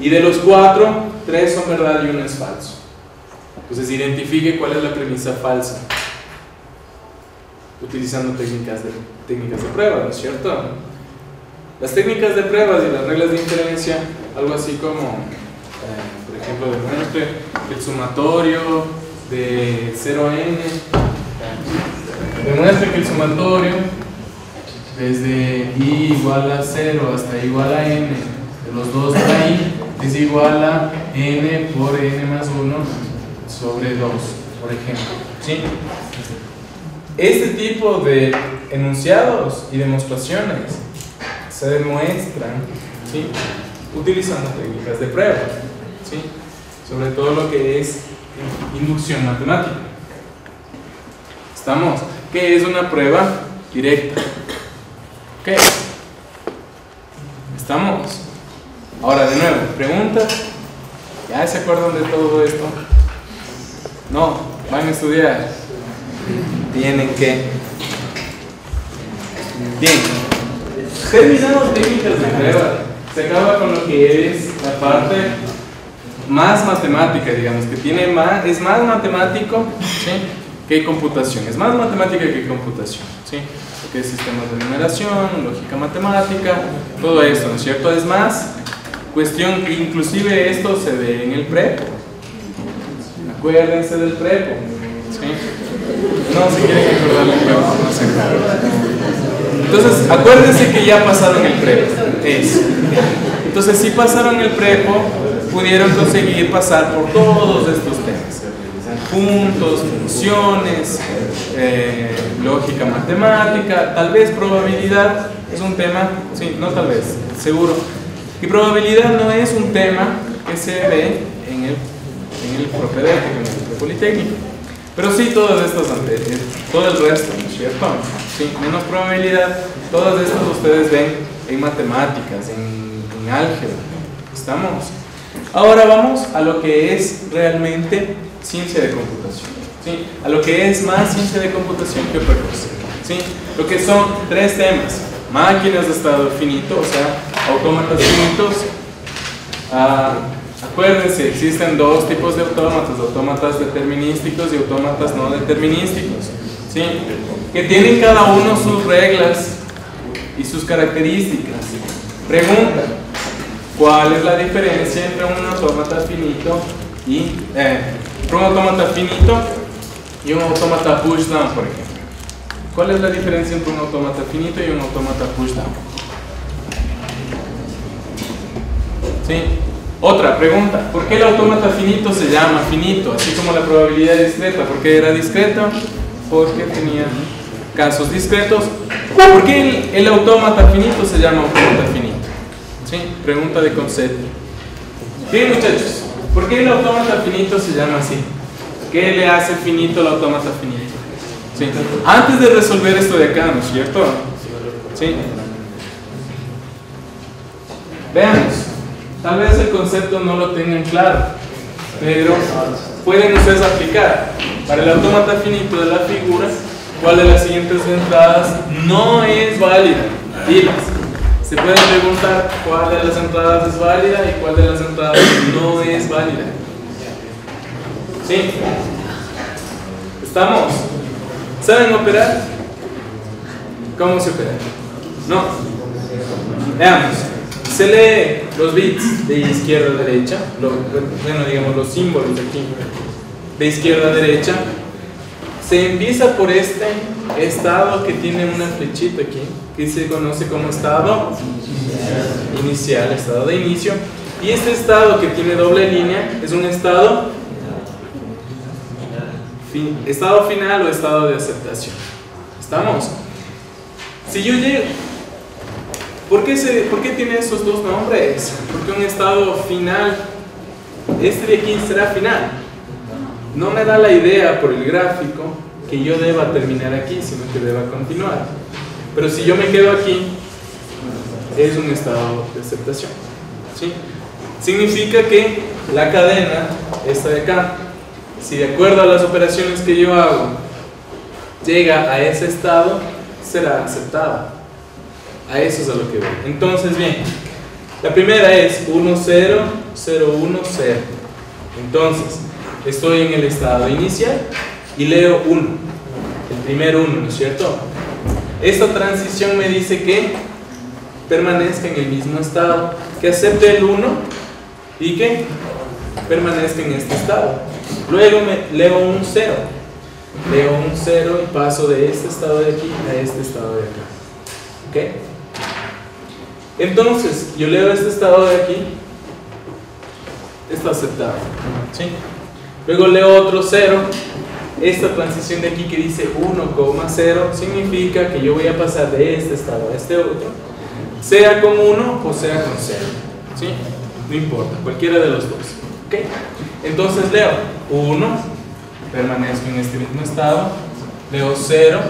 y de los 4, 3 son verdad y 1 es falso. Entonces identifique cuál es la premisa falsa utilizando técnicas de prueba, ¿no es cierto? Las técnicas de pruebas y las reglas de inferencia, algo así como por ejemplo, demuestre el sumatorio de 0n, demuestre que el sumatorio desde i igual a 0 hasta i igual a n de los dos de i es igual a n por n más 1 sobre 2, por ejemplo, ¿sí? Este tipo de enunciados y demostraciones se demuestran, ¿sí? Utilizando técnicas de prueba, ¿sí? Sobre todo lo que es inducción matemática. ¿Estamos? ¿Qué es una prueba directa? ¿Qué? ¿Estamos? Ahora, de nuevo, preguntas. ¿Ya se acuerdan de todo esto? No, van a estudiar. Tienen que. Bien. Terminamos técnicas de prueba. Se acaba con lo que es la parte más matemática, digamos, que tiene más, es más matemático, ¿sí? que computación, es más matemática que computación, ¿sí? Porque es sistemas de numeración, lógica matemática, todo esto, ¿no es cierto? Es más cuestión, inclusive esto se ve en el prepo, acuérdense del prepo, ¿sí? No se quieren acordar del prepo, no se acuerdan. Entonces, acuérdense que ya pasaron el prepo, eso. Entonces, si pasaron el prepo, pudieron conseguir pasar por todos estos temas. Puntos, funciones, lógica matemática, tal vez probabilidad es un tema, sí, no tal vez, seguro. Y probabilidad no es un tema que se ve en el propedéutico, en el politécnico. Pero sí todas estas anteriores, todo el resto, ¿no es cierto? Sí, menos probabilidad, todas estas ustedes ven en matemáticas, en álgebra. ¿Estamos? Ahora vamos a lo que es realmente ciencia de computación, ¿sí? A lo que es más ciencia de computación que otra cosa, ¿sí? Lo que son tres temas: máquinas de estado finito, o sea, autómatas finitos. Acuérdense, existen dos tipos de autómatas determinísticos y autómatas no determinísticos, ¿sí? Que tienen cada uno sus reglas y sus características. Pregunta: ¿cuál es la diferencia entre un autómata finito y un autómata finito y un autómata pushdown, por ejemplo? ¿Cuál es la diferencia entre un autómata finito y un autómata pushdown? ¿Sí? Otra pregunta: ¿por qué el autómata finito se llama finito? Así como la probabilidad discreta. ¿Por qué era discreta? Porque tenía casos discretos. ¿Por qué el autómata finito se llama autómata finito? ¿Sí? Pregunta de concepto. Bien, muchachos, ¿por qué el autómata finito se llama así? ¿Qué le hace finito al autómata finito? ¿Sí? Antes de resolver esto de acá, ¿no es cierto? ¿Sí? Veamos. Tal vez el concepto no lo tengan claro, pero pueden ustedes aplicar. Para el autómata finito de la figura, ¿cuál de las siguientes entradas no es válida? Dilas. Se pueden preguntar cuál de las entradas es válida y cuál de las entradas no es válida. ¿Sí? ¿Estamos? ¿Saben operar? ¿Cómo se opera? No. Veamos. Se lee los bits de izquierda a derecha, digamos los símbolos de aquí, de izquierda a derecha. Se empieza por este estado que tiene una flechita aquí, que se conoce como estado inicial, estado de inicio. Y este estado que tiene doble línea es un estado final o estado de aceptación. ¿Estamos? Si yo llego... ¿Por qué tiene esos dos nombres? Porque un estado final, este de aquí será final. No me da la idea por el gráfico que yo deba terminar aquí, sino que deba continuar. Pero si yo me quedo aquí, es un estado de aceptación, ¿sí? Significa que la cadena, esta de acá, si de acuerdo a las operaciones que yo hago, llega a ese estado, será aceptada. A eso es a lo que voy. Entonces, bien, la primera es 1, 0, 0, 1, 0. Entonces, estoy en el estado inicial y leo 1, el primer 1, ¿no es cierto? Esta transición me dice que permanezca en el mismo estado, que acepte el 1 y que permanezca en este estado. Luego leo un 0, leo un 0 y paso de este estado de aquí a este estado de acá. ¿Ok? Entonces, yo leo este estado de aquí, está aceptado, ¿sí? Luego leo otro 0, esta transición de aquí que dice 1,0 significa que yo voy a pasar de este estado a este otro, sea con 1 o sea con 0, ¿sí? No importa, cualquiera de los dos, ¿ok? Entonces leo 1, permanezco en este mismo estado, leo 0,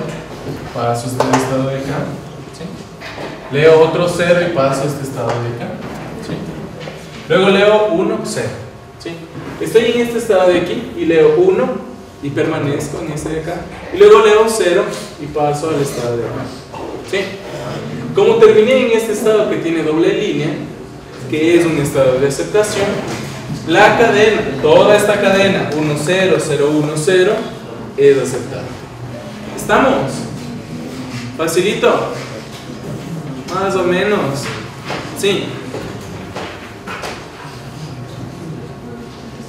paso este estado de acá, ¿sí? Leo otro 0 y paso a este estado de acá, ¿sí? Luego leo 1, 0, ¿sí? Estoy en este estado de aquí y leo 1 y permanezco en este de acá. Y luego leo 0 y paso al estado de acá, ¿sí? Como terminé en este estado que tiene doble línea, que es un estado de aceptación, la cadena, toda esta cadena 1, 0, 0, 1, 0, es aceptado. ¿Estamos? ¿Facilito? Más o menos. Sí.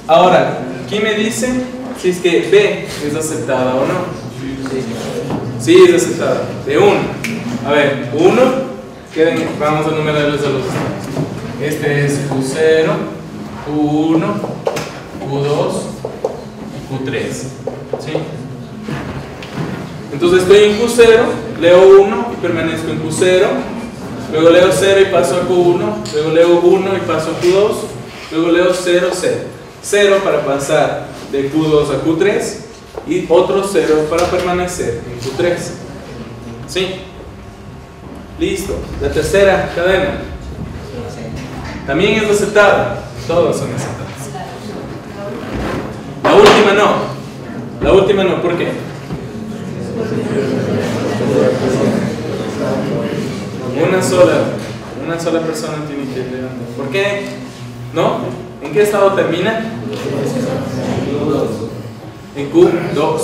Ahora, ¿quién me dice si es que B es aceptada o no? Sí, es aceptada. De 1. A ver, 1. Vamos a numerarlos a los estados. Este es Q0, Q1, Q2 y Q3. ¿Sí? Entonces estoy en Q0, leo 1 y permanezco en Q0. Luego leo 0 y paso a Q1. Luego leo 1 y paso a Q2. Luego leo 0, 0. 0 para pasar de Q2 a Q3 y otro 0 para permanecer en Q3. ¿Sí? Listo. La tercera cadena también es aceptada. Todas son aceptadas. La última no. La última no. ¿Por qué? Una sola persona tiene que levantar. ¿Por qué? ¿No? ¿En qué estado termina? En Q2.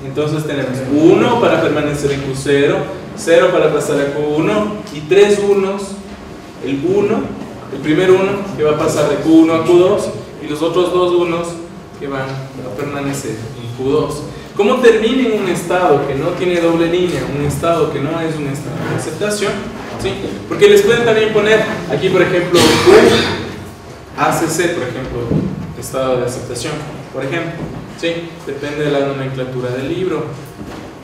Entonces tenemos 1 para permanecer en Q0, 0 para pasar a Q1 y 3 unos. El 1, el primer 1 que va a pasar de Q1 a Q2 y los otros 2 unos que van a permanecer en Q2. ¿Cómo termina en un estado que no tiene doble línea, un estado que no es un estado de aceptación? ¿Sí? Porque les pueden también poner aquí, por ejemplo, Q, ACC, por ejemplo, estado de aceptación, por ejemplo. ¿Sí? Depende de la nomenclatura del libro,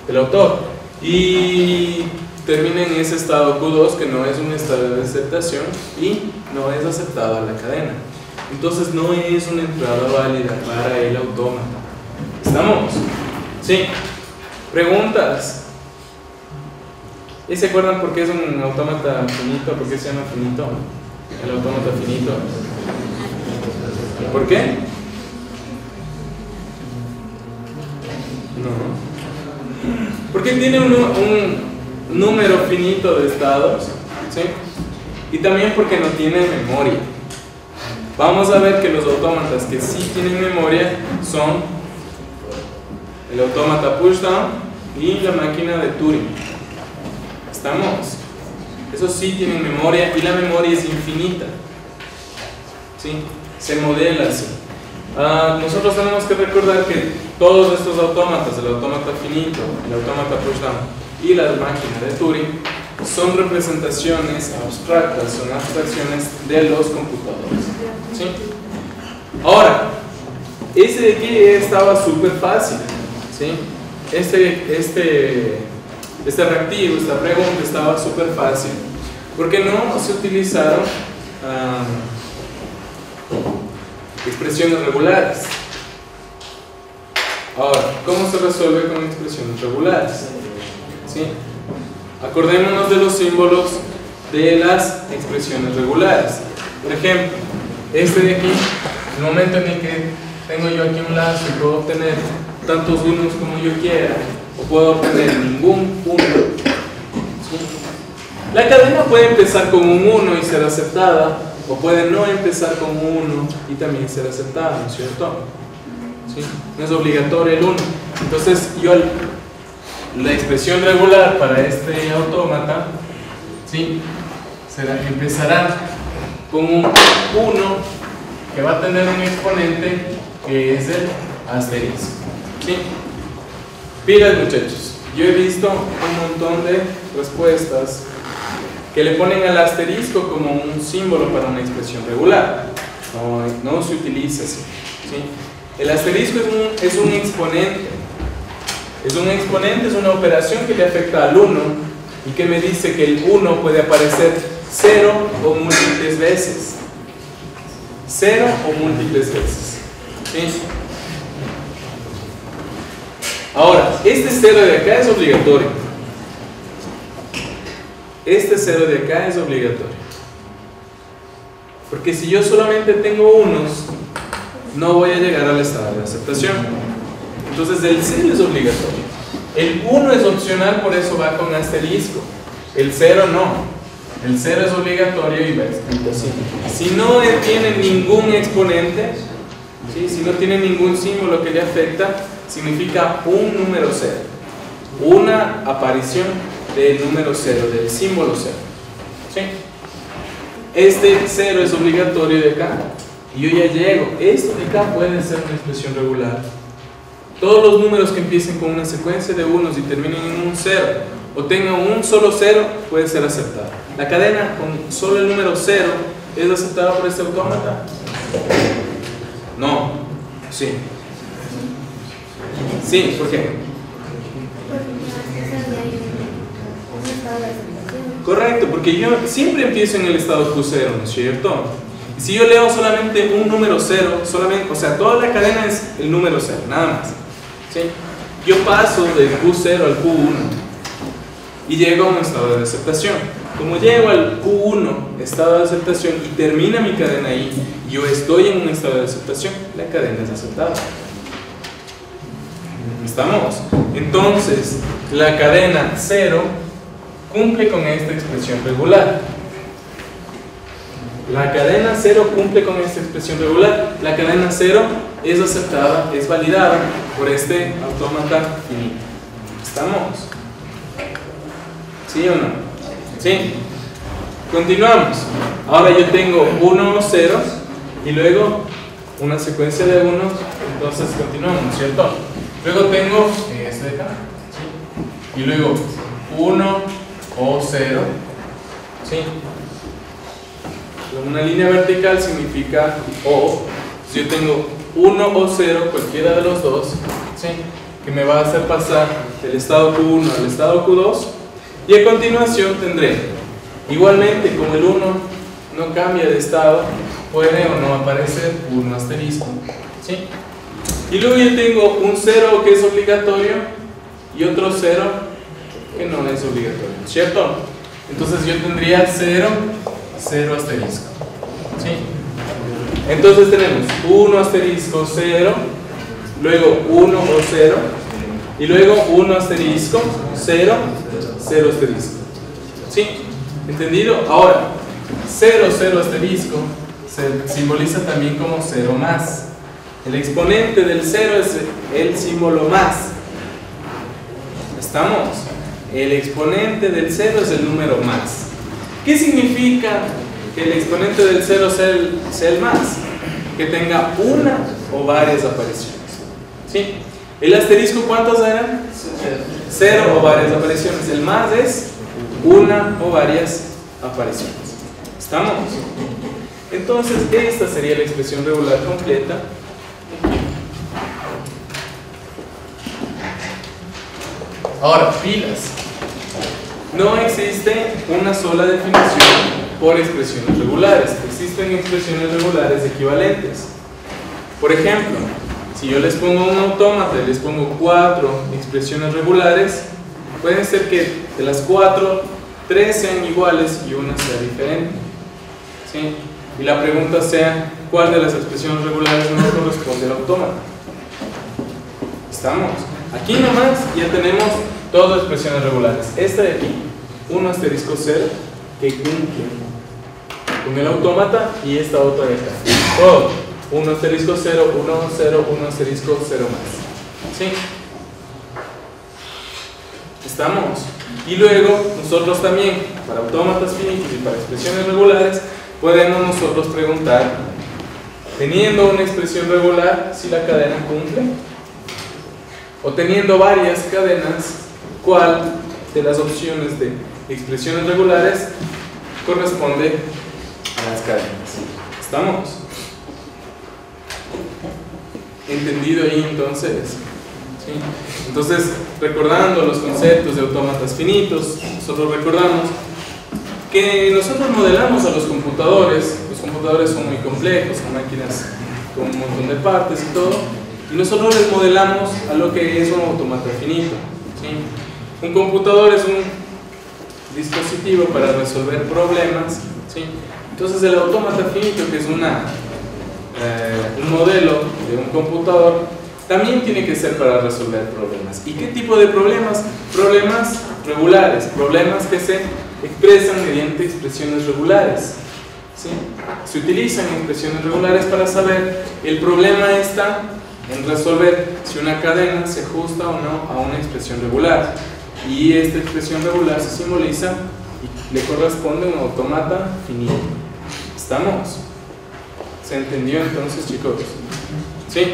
del autor. Y termina en ese estado Q2 que no es un estado de aceptación y no es aceptada la cadena. Entonces no es una entrada válida para el autómata. ¿Estamos? ¿Sí? ¿Preguntas? ¿Y se acuerdan por qué es un autómata finito? ¿Por qué se llama finito? El autómata finito. ¿Por qué? No. Porque tiene un número finito de estados, ¿sí? Y también porque no tiene memoria. Vamos a ver que los autómatas que sí tienen memoria son el autómata pushdown y la máquina de Turing. ¿Estamos? Esos sí tienen memoria y la memoria es infinita. ¿Sí? Se modela así. Nosotros tenemos que recordar que todos estos autómatas, el autómata finito, el autómata pushdown y la máquina de Turing, son representaciones abstractas, son abstracciones de los computadores. ¿Sí? Ahora, ese de aquí estaba súper fácil. ¿Sí? Este reactivo, esta pregunta estaba súper fácil porque no se utilizaron expresiones regulares. Ahora, ¿cómo se resuelve con expresiones regulares? ¿Sí? Acordémonos de los símbolos de las expresiones regulares. Por ejemplo, este de aquí, el momento en el que tengo yo aquí un lazo y puedo obtener tantos unos como yo quiera, o puedo obtener ningún uno. ¿Sí? La cadena puede empezar con un 1 y ser aceptada, o puede no empezar con un 1 y también ser aceptada, ¿no es cierto? ¿Sí? No es obligatorio el 1. Entonces, la expresión regular para este autómata, ¿sí? Empezará con un 1 que va a tener un exponente que es el asterisco. ¿Sí? Pilas, muchachos, yo he visto un montón de respuestas que le ponen al asterisco como un símbolo para una expresión regular. No se utiliza así. ¿Sí? El asterisco es un exponente. Es un exponente, es una operación que le afecta al 1 y que me dice que el 1 puede aparecer 0 o múltiples veces. 0 o múltiples veces. ¿Sí? Ahora, este 0 de acá es obligatorio. Este 0 de acá es obligatorio. Porque si yo solamente tengo unos, no voy a llegar al estado de aceptación. Entonces el 0 es obligatorio. El 1 es opcional, por eso va con asterisco. El 0 no. El 0 es obligatorio y va escrito así. Si no tiene ningún exponente, ¿Sí? Si no tiene ningún símbolo que le afecta, significa un número cero. Una aparición del número cero, del símbolo cero. ¿Sí? Este cero es obligatorio de acá. Y yo ya llego. Esto de acá puede ser una expresión regular. Todos los números que empiecen con una secuencia de unos y terminen en un cero, o tengan un solo cero, puede ser aceptado. La cadena con solo el número cero ¿es aceptada por este autómata? No. Sí. Sí, ¿por qué? Correcto, porque yo siempre empiezo en el estado Q0, ¿no es cierto? Y si yo leo solamente un número cero, solamente, o sea, toda la cadena es el número cero, nada más. ¿Sí? Yo paso del Q0 al Q1 y llego a un estado de aceptación. Como llego al Q1, estado de aceptación, y termina mi cadena ahí, yo estoy en un estado de aceptación, la cadena es aceptada. ¿Estamos? Entonces, la cadena 0 cumple con esta expresión regular. La cadena 0 cumple con esta expresión regular. La cadena 0 es aceptada, es validada por este autómata finito. ¿Estamos? ¿Sí o no? ¿Sí? Continuamos. Ahora yo tengo unos ceros y luego una secuencia de unos. Entonces continuamos, ¿cierto? Luego tengo este de acá, ¿sí? Y luego 1 o 0, ¿sí? Una línea vertical significa o. Si yo tengo 1 o 0, cualquiera de los dos, ¿sí? Que me va a hacer pasar del estado Q1 al estado Q2, y a continuación tendré, igualmente como el 1 no cambia de estado, puede o no aparecer un asterisco, ¿sí? Y luego yo tengo un 0 que es obligatorio y otro 0 que no es obligatorio, ¿cierto? Entonces yo tendría 0, 0 asterisco, ¿sí? Entonces tenemos 1 asterisco 0, luego 1 o 0, y luego 1 asterisco 0, 0 asterisco, ¿sí? ¿Entendido? Ahora, 0, 0 asterisco se simboliza también como 0 más. El exponente del 0 es el símbolo más. ¿Estamos? El exponente del 0 es el número más. ¿Qué significa que el exponente del 0 sea el más? Que tenga una o varias apariciones. ¿Sí? ¿El asterisco cuántos eran? 0 o varias apariciones. El más es una o varias apariciones. ¿Estamos? Entonces, esta sería la expresión regular completa. Ahora, pilas. No existe una sola definición por expresiones regulares. Existen expresiones regulares equivalentes. Por ejemplo, si yo les pongo un autómata y les pongo 4 expresiones regulares, pueden ser que de las 4, 3 sean iguales y una sea diferente. ¿Sí? Y la pregunta sea, ¿cuál de las expresiones regulares no corresponde al autómata? ¿Estamos? Aquí nomás ya tenemos todas expresiones regulares. Esta de aquí, 1 asterisco 0, que cumple con el autómata, y esta otra de acá. Todo. 1 asterisco 0, 1, 0, 1 asterisco 0 más. ¿Sí? ¿Estamos? Y luego, nosotros también, para autómatas finitos y para expresiones regulares, podemos nosotros preguntar, teniendo una expresión regular, si la cadena cumple, o teniendo varias cadenas, cuál de las opciones de expresiones regulares corresponde a las cadenas. ¿Estamos? ¿Entendido ahí entonces? ¿Sí? Entonces, recordando los conceptos de autómatas finitos, nosotros recordamos que nosotros modelamos a los computadores son muy complejos, son máquinas con un montón de partes y todo, y nosotros les modelamos a lo que es un autómata finito. ¿Sí? Un computador es un dispositivo para resolver problemas, ¿sí? Entonces el autómata finito, que es un modelo de un computador, también tiene que ser para resolver problemas. ¿Y qué tipo de problemas? Problemas regulares, problemas que se expresan mediante expresiones regulares. ¿sí? Se utilizan expresiones regulares para saber. El problema está en resolver si una cadena se ajusta o no a una expresión regular. Y esta expresión regular se simboliza y le corresponde a un autómata finito. ¿Estamos? ¿Se entendió entonces, chicos? ¿Sí?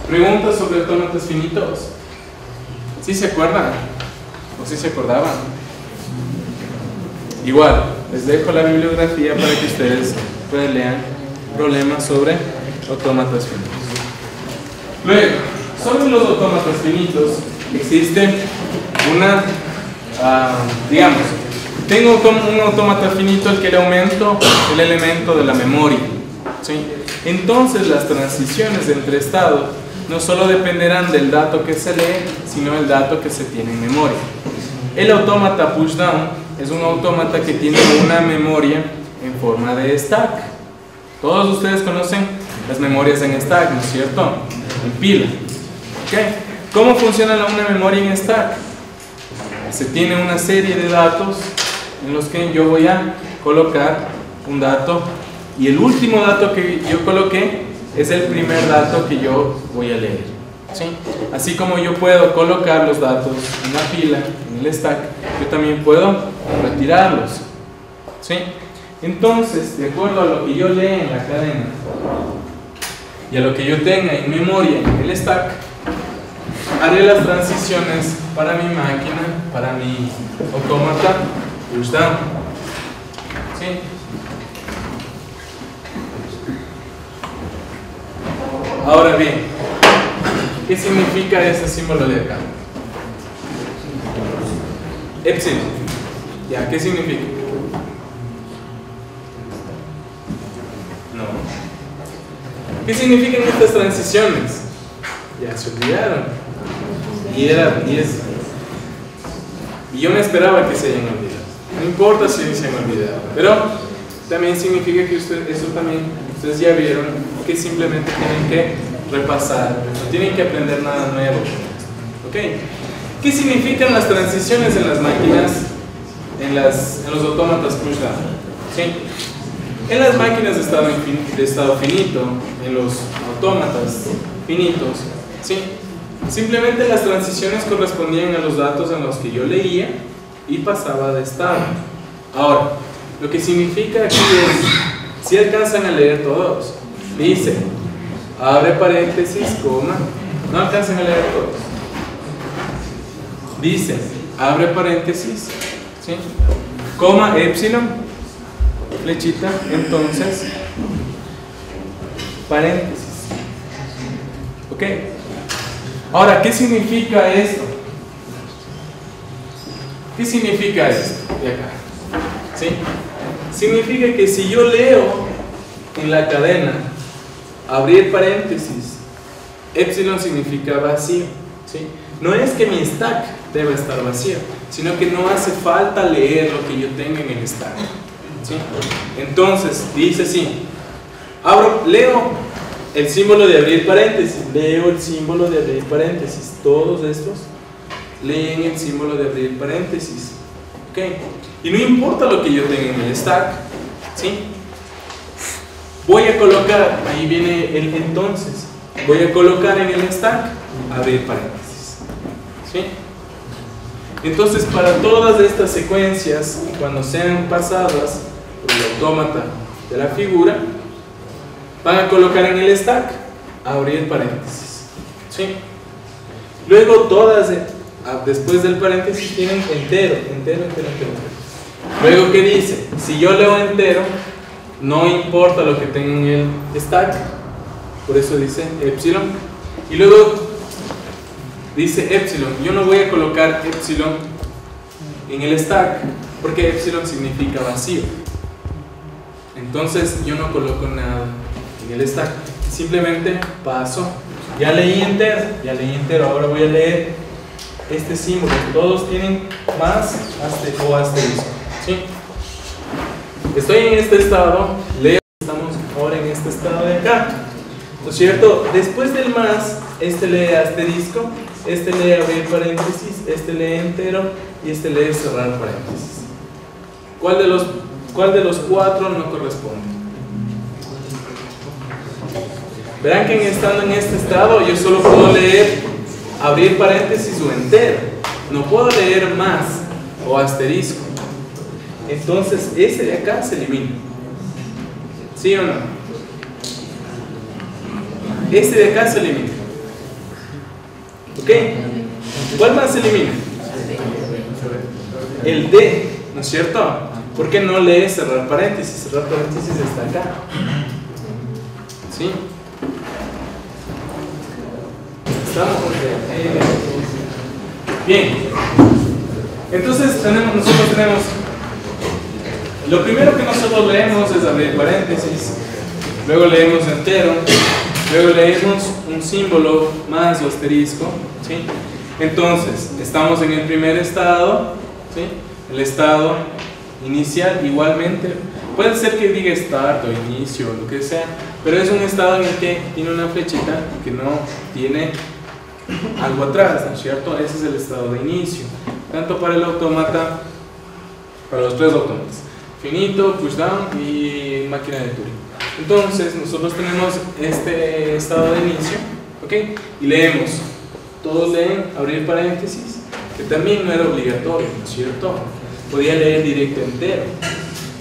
¿Preguntas sobre autómatas finitos? ¿Sí se acuerdan? ¿O sí se acordaban? Igual, les dejo la bibliografía para que ustedes lean problemas sobre autómatas finitos. Luego, sobre los autómatas finitos, existe una, digamos, tengo un autómata finito al que le aumento el elemento de la memoria, ¿sí? Entonces las transiciones entre estados no solo dependerán del dato que se lee, sino del dato que se tiene en memoria. El autómata pushdown es un autómata que tiene una memoria en forma de stack. Todos ustedes conocen las memorias en stack, ¿no es cierto? En pila. ¿Okay? ¿Cómo funciona una memoria en stack? Se tiene una serie de datos en los que yo voy a colocar un dato y el último dato que yo coloqué es el primer dato que yo voy a leer, ¿sí? Así como yo puedo colocar los datos en la pila, en el stack, yo también puedo retirarlos, ¿sí? Entonces, de acuerdo a lo que yo lea en la cadena y a lo que yo tenga en memoria en el stack, haré las transiciones para mi máquina, para mi autómata pushdown, ¿sí? Ahora bien, ¿qué significa ese símbolo de acá? Epsilon. ¿Ya? ¿Qué significa? No. ¿Qué significan estas transiciones? Ya se olvidaron. Y yo me esperaba que se hayan olvidado. No importa si se han olvidado, pero también significa que ustedes ya vieron que simplemente tienen que repasar, no tienen que aprender nada nuevo. ¿Ok? ¿Qué significan las transiciones en las máquinas, en los autómatas pushdown? ¿Sí? En las máquinas de estado finito, en los autómatas finitos, ¿sí? Simplemente las transiciones correspondían a los datos en los que yo leía y pasaba de estado. Ahora, lo que significa aquí es, si alcanzan a leer todos, dice, abre paréntesis, coma, no alcanzan a leer todos. Dice, abre paréntesis, ¿sí? Coma, epsilon, flechita, entonces, paréntesis. ¿Ok? Ahora, ¿qué significa esto? ¿Qué significa esto de acá? ¿Sí? Significa que si yo leo en la cadena, abrir paréntesis, epsilon significa vacío, ¿sí? No es que mi stack deba estar vacío, sino que no hace falta leer lo que yo tenga en el stack, ¿sí? Entonces, dice así, leo el símbolo de abrir paréntesis, leo el símbolo de abrir paréntesis, todos estos leen el símbolo de abrir paréntesis, ¿ok? Y no importa lo que yo tenga en el stack, ¿sí? Voy a colocar, ahí viene el entonces, voy a colocar en el stack, abrir paréntesis, ¿sí? Entonces, para todas estas secuencias, cuando sean pasadas por el autómata de la figura, van a colocar en el stack, abrir paréntesis, ¿sí? Luego todas, después del paréntesis, tienen entero. Luego, ¿qué dice? Si yo leo entero, no importa lo que tenga en el stack, por eso dice epsilon. Y luego dice epsilon. Yo no voy a colocar epsilon en el stack, porque epsilon significa vacío. Entonces yo no coloco nada en el stack, simplemente paso. Ya leí entero, ahora voy a leer este símbolo. Todos tienen más o asterisco, ¿sí? Estoy en este estado, leo, estamos ahora en este estado de acá, ¿no es cierto? Después del más, este lee asterisco, este lee abrir paréntesis, este lee entero y este lee cerrar paréntesis. ¿Cuál de los ¿Cuál de los cuatro no corresponde? Verán que estando en este estado yo solo puedo leer abrir paréntesis o entero. No puedo leer más o asterisco. Entonces ese de acá se elimina. ¿Sí o no? Ese de acá se elimina. ¿Ok? ¿Cuál más se elimina? El D, ¿no es cierto? ¿Por qué no lee cerrar paréntesis? Cerrar paréntesis está acá. ¿Sí? ¿Estamos? Bien. Entonces nosotros tenemos, lo primero que nosotros leemos es abrir paréntesis, luego leemos entero, luego leemos un símbolo más o asterisco, ¿sí? Entonces, estamos en el primer estado, ¿sí? El estado inicial igualmente, puede ser que diga start o inicio o lo que sea, pero es un estado en el que tiene una flechita que no tiene algo atrás, ¿no es cierto? Ese es el estado de inicio, tanto para el autómata, para los tres autómatas, finito, pushdown y máquina de Turing. Entonces nosotros tenemos este estado de inicio, ¿ok? Y leemos, todos leen abrir paréntesis, que también no era obligatorio, ¿no es cierto? Podía leer directo entero,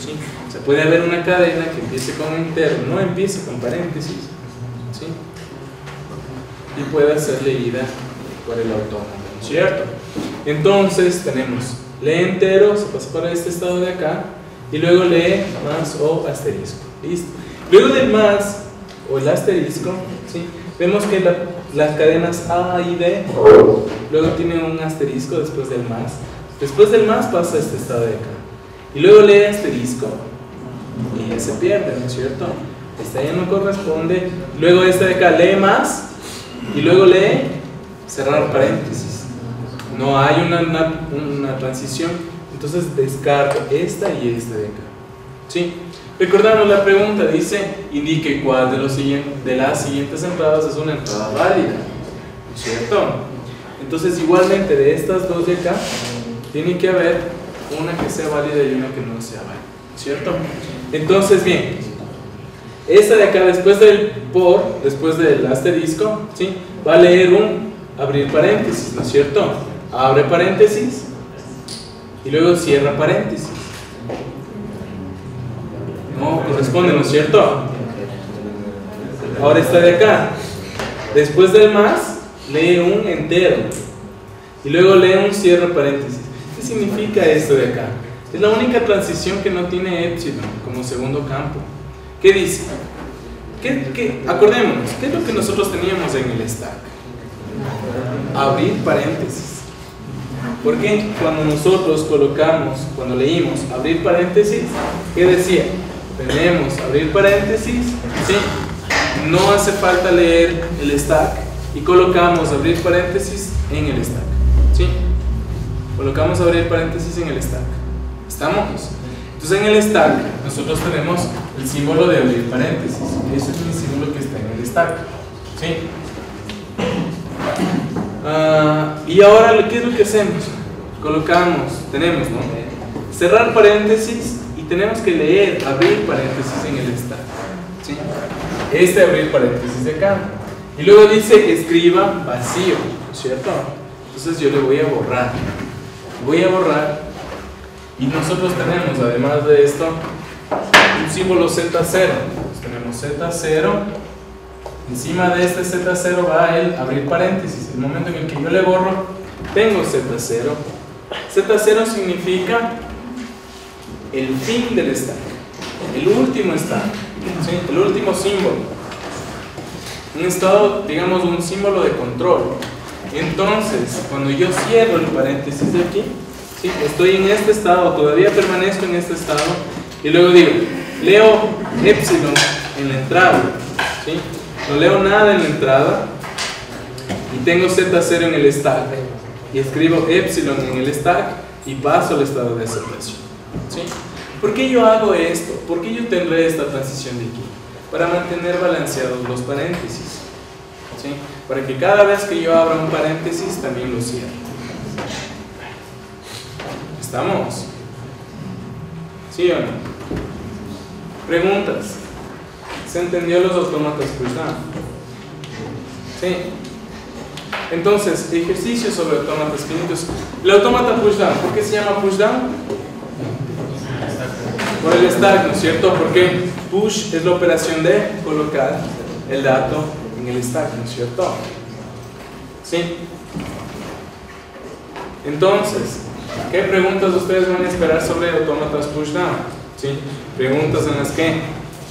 ¿sí? O sea, puede haber una cadena que empiece con entero, no empiece con paréntesis, ¿sí? Y pueda ser leída por el autómata, ¿no es cierto? Entonces tenemos lee entero, se pasa para este estado de acá, y luego lee más o asterisco. ¿Listo? Luego del más o el asterisco, ¿sí? Vemos que las cadenas A y D luego tienen un asterisco después del más. Después del más pasa a este estado de acá. Y luego lee asterisco y ya se pierde, ¿no es cierto? Esta ya no corresponde. Luego esta de acá lee más y luego lee cerrar paréntesis. No hay una transición. Entonces descarto esta y esta de acá. ¿Sí? Recordamos la pregunta, dice, indique cuál de las siguientes entradas es una entrada válida, ¿no es cierto? Entonces igualmente de estas dos de acá, tiene que haber una que sea válida y una que no sea válida, ¿no es cierto? Entonces bien, esta de acá después del por, después del asterisco, ¿sí? Va a leer un abrir paréntesis, ¿no es cierto? Abre paréntesis y luego cierra paréntesis. No corresponde, ¿no es cierto? Ahora está de acá. Después del más, lee un entero. Y luego lee un cierre paréntesis. ¿Qué significa esto de acá? Es la única transición que no tiene epsilon como segundo campo. ¿Qué dice? Acordémonos, ¿qué es lo que nosotros teníamos en el stack? Abrir paréntesis. Porque cuando nosotros cuando leímos abrir paréntesis, ¿qué decía? Tenemos abrir paréntesis, ¿sí? No hace falta leer el stack y colocamos abrir paréntesis en el stack, ¿sí? Colocamos abrir paréntesis en el stack. ¿Estamos? Entonces en el stack nosotros tenemos el símbolo de abrir paréntesis. Ese es el símbolo que está en el stack, ¿sí? Y ahora, ¿qué es lo que hacemos? Tenemos, ¿no? Cerrar paréntesis y tenemos que leer abrir paréntesis en el stack, ¿sí? Este abrir paréntesis de acá. Y luego dice escriba vacío, ¿no es cierto? Entonces yo le voy a borrar. Y nosotros tenemos, además de esto, un símbolo Z0. Entonces tenemos Z0. Encima de este Z0 va el abrir paréntesis. El momento en el que yo le borro, tengo Z0. Z0 significa el fin del stack, el último stack, ¿sí? El último símbolo. Un estado, digamos, un símbolo de control. Entonces, cuando yo cierro el paréntesis de aquí, ¿sí? Estoy en este estado, todavía permanezco en este estado, y luego digo, leo epsilon en la entrada, ¿sí? No leo nada en la entrada y tengo Z0 en el stack y escribo epsilon en el stack y paso al estado de aceptación, ¿sí? ¿Por qué yo hago esto? ¿Por qué yo tendré esta transición de aquí? Para mantener balanceados los paréntesis, ¿sí? Para que cada vez que yo abra un paréntesis también lo cierre. ¿Estamos? ¿Sí o no? Preguntas. ¿Se entendió los autómatas pushdown? Sí. Entonces, ejercicios sobre autómatas finitos. El autómata pushdown, ¿por qué se llama pushdown? Por el stack, ¿no es cierto? Porque push es la operación de colocar el dato en el stack, ¿no es cierto? Sí. Entonces, ¿qué preguntas ustedes van a esperar sobre autómatas pushdown? ¿Sí? Preguntas en las que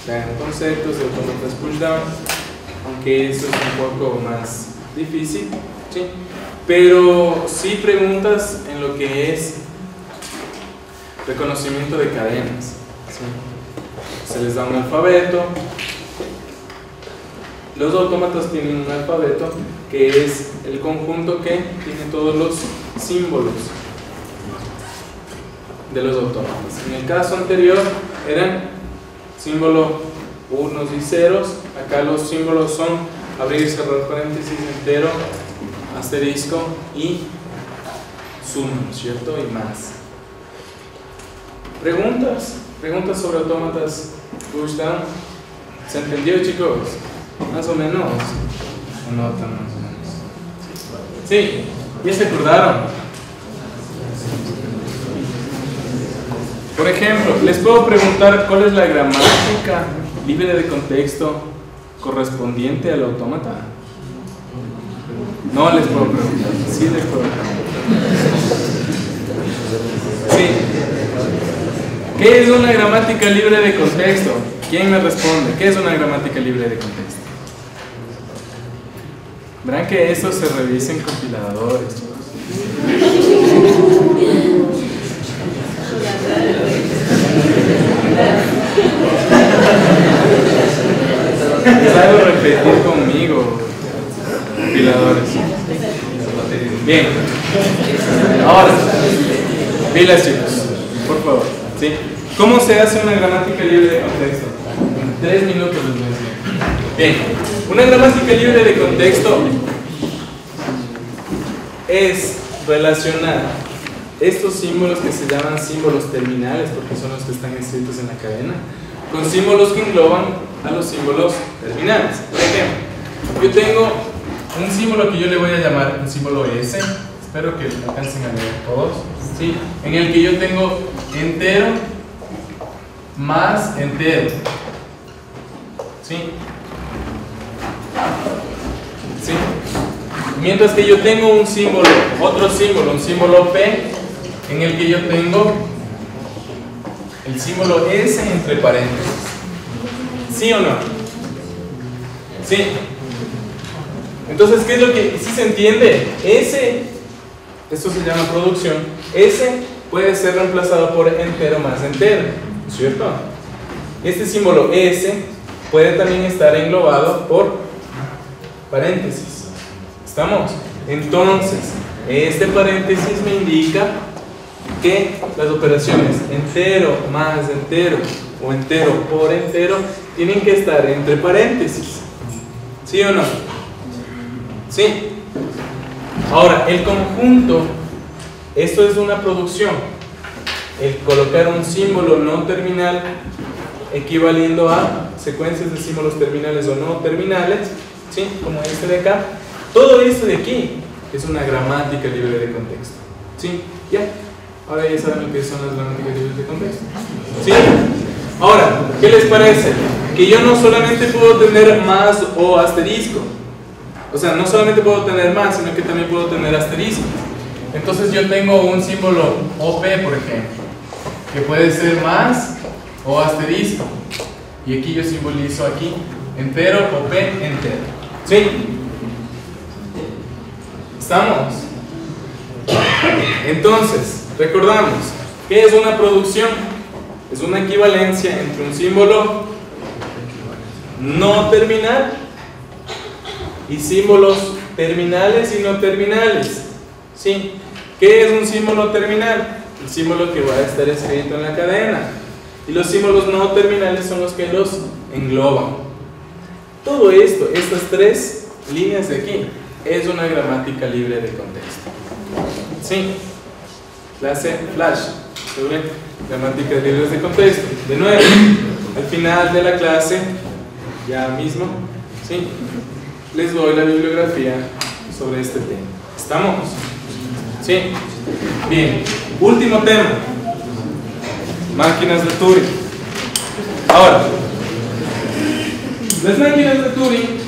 dan conceptos de autómatas pushdown, aunque eso es un poco más difícil, ¿sí? Pero sí preguntas en lo que es reconocimiento de cadenas, ¿sí? Se les da un alfabeto. Los autómatas tienen un alfabeto que es el conjunto que tiene todos los símbolos de los autómatas. En el caso anterior eran símbolo unos y ceros. Acá los símbolos son abrir y cerrar paréntesis, entero, asterisco y suma, ¿no es cierto? Y más. Preguntas sobre autómatas pushdown. ¿Se entendió, chicos? Más o menos. No tan más o menos. Sí, ya se acordaron. Por ejemplo, les puedo preguntar cuál es la gramática libre de contexto correspondiente al autómata. No les puedo preguntar. Sí les puedo preguntar. Sí. ¿Qué es una gramática libre de contexto? ¿Quién me responde? ¿Qué es una gramática libre de contexto? Verán que eso se revisa en compiladores, chicos. Les hago repetir conmigo, compiladores. Bien. Ahora, pilas, chicos, por favor. ¿Sí? ¿Cómo se hace una gramática libre de contexto? En 3 minutos les voy a enseñar. Bien. Una gramática libre de contexto es relacionar estos símbolos que se llaman símbolos terminales, porque son los que están escritos en la cadena, con símbolos que engloban a los símbolos terminales. Por ejemplo, yo tengo un símbolo que yo le voy a llamar un símbolo S, espero que alcancen a leer todos, ¿sí? En el que yo tengo entero más entero, ¿sí? ¿Sí? Mientras que yo tengo un símbolo, otro símbolo, un símbolo P, en el que yo tengo el símbolo S entre paréntesis. ¿Sí o no? Sí. Entonces, ¿qué es lo que sí se entiende? S, esto se llama producción, S puede ser reemplazado por entero más entero, ¿cierto? Este símbolo S puede también estar englobado por paréntesis. ¿Estamos? Entonces, este paréntesis me indica que las operaciones entero más entero o entero por entero tienen que estar entre paréntesis. ¿Sí o no? Sí. Ahora, el conjunto, esto es una producción. El colocar un símbolo no terminal equivaliendo a secuencias de símbolos terminales o no terminales, ¿sí? Como este de acá. Todo esto de aquí es una gramática libre de contexto. ¿Sí? ¿Ya? Ahora ya saben lo que son las gramáticas libres de contexto. ¿Sí? Ahora, ¿qué les parece? Que yo no solamente puedo tener más o asterisco. O sea, no solamente puedo tener más, sino que también puedo tener asterisco. Entonces yo tengo un símbolo OP, por ejemplo, que puede ser más o asterisco. Y aquí yo simbolizo aquí entero, OP, entero. ¿Sí? ¿Estamos? Entonces, recordamos, ¿qué es una producción? Es una equivalencia entre un símbolo no terminal y símbolos terminales y no terminales. ¿Sí? ¿Qué es un símbolo terminal? El símbolo que va a estar escrito en la cadena. Y los símbolos no terminales son los que los engloban. Todo esto, estas 3 líneas de aquí, es una gramática libre de contexto. ¿Sí? Clase Flash sobre gramáticas libres de contexto. De nuevo, al final de la clase, ya mismo, ¿sí? Les doy la bibliografía sobre este tema. ¿Estamos? ¿Sí? Bien. Último tema. Máquinas de Turing. Ahora, las máquinas de Turing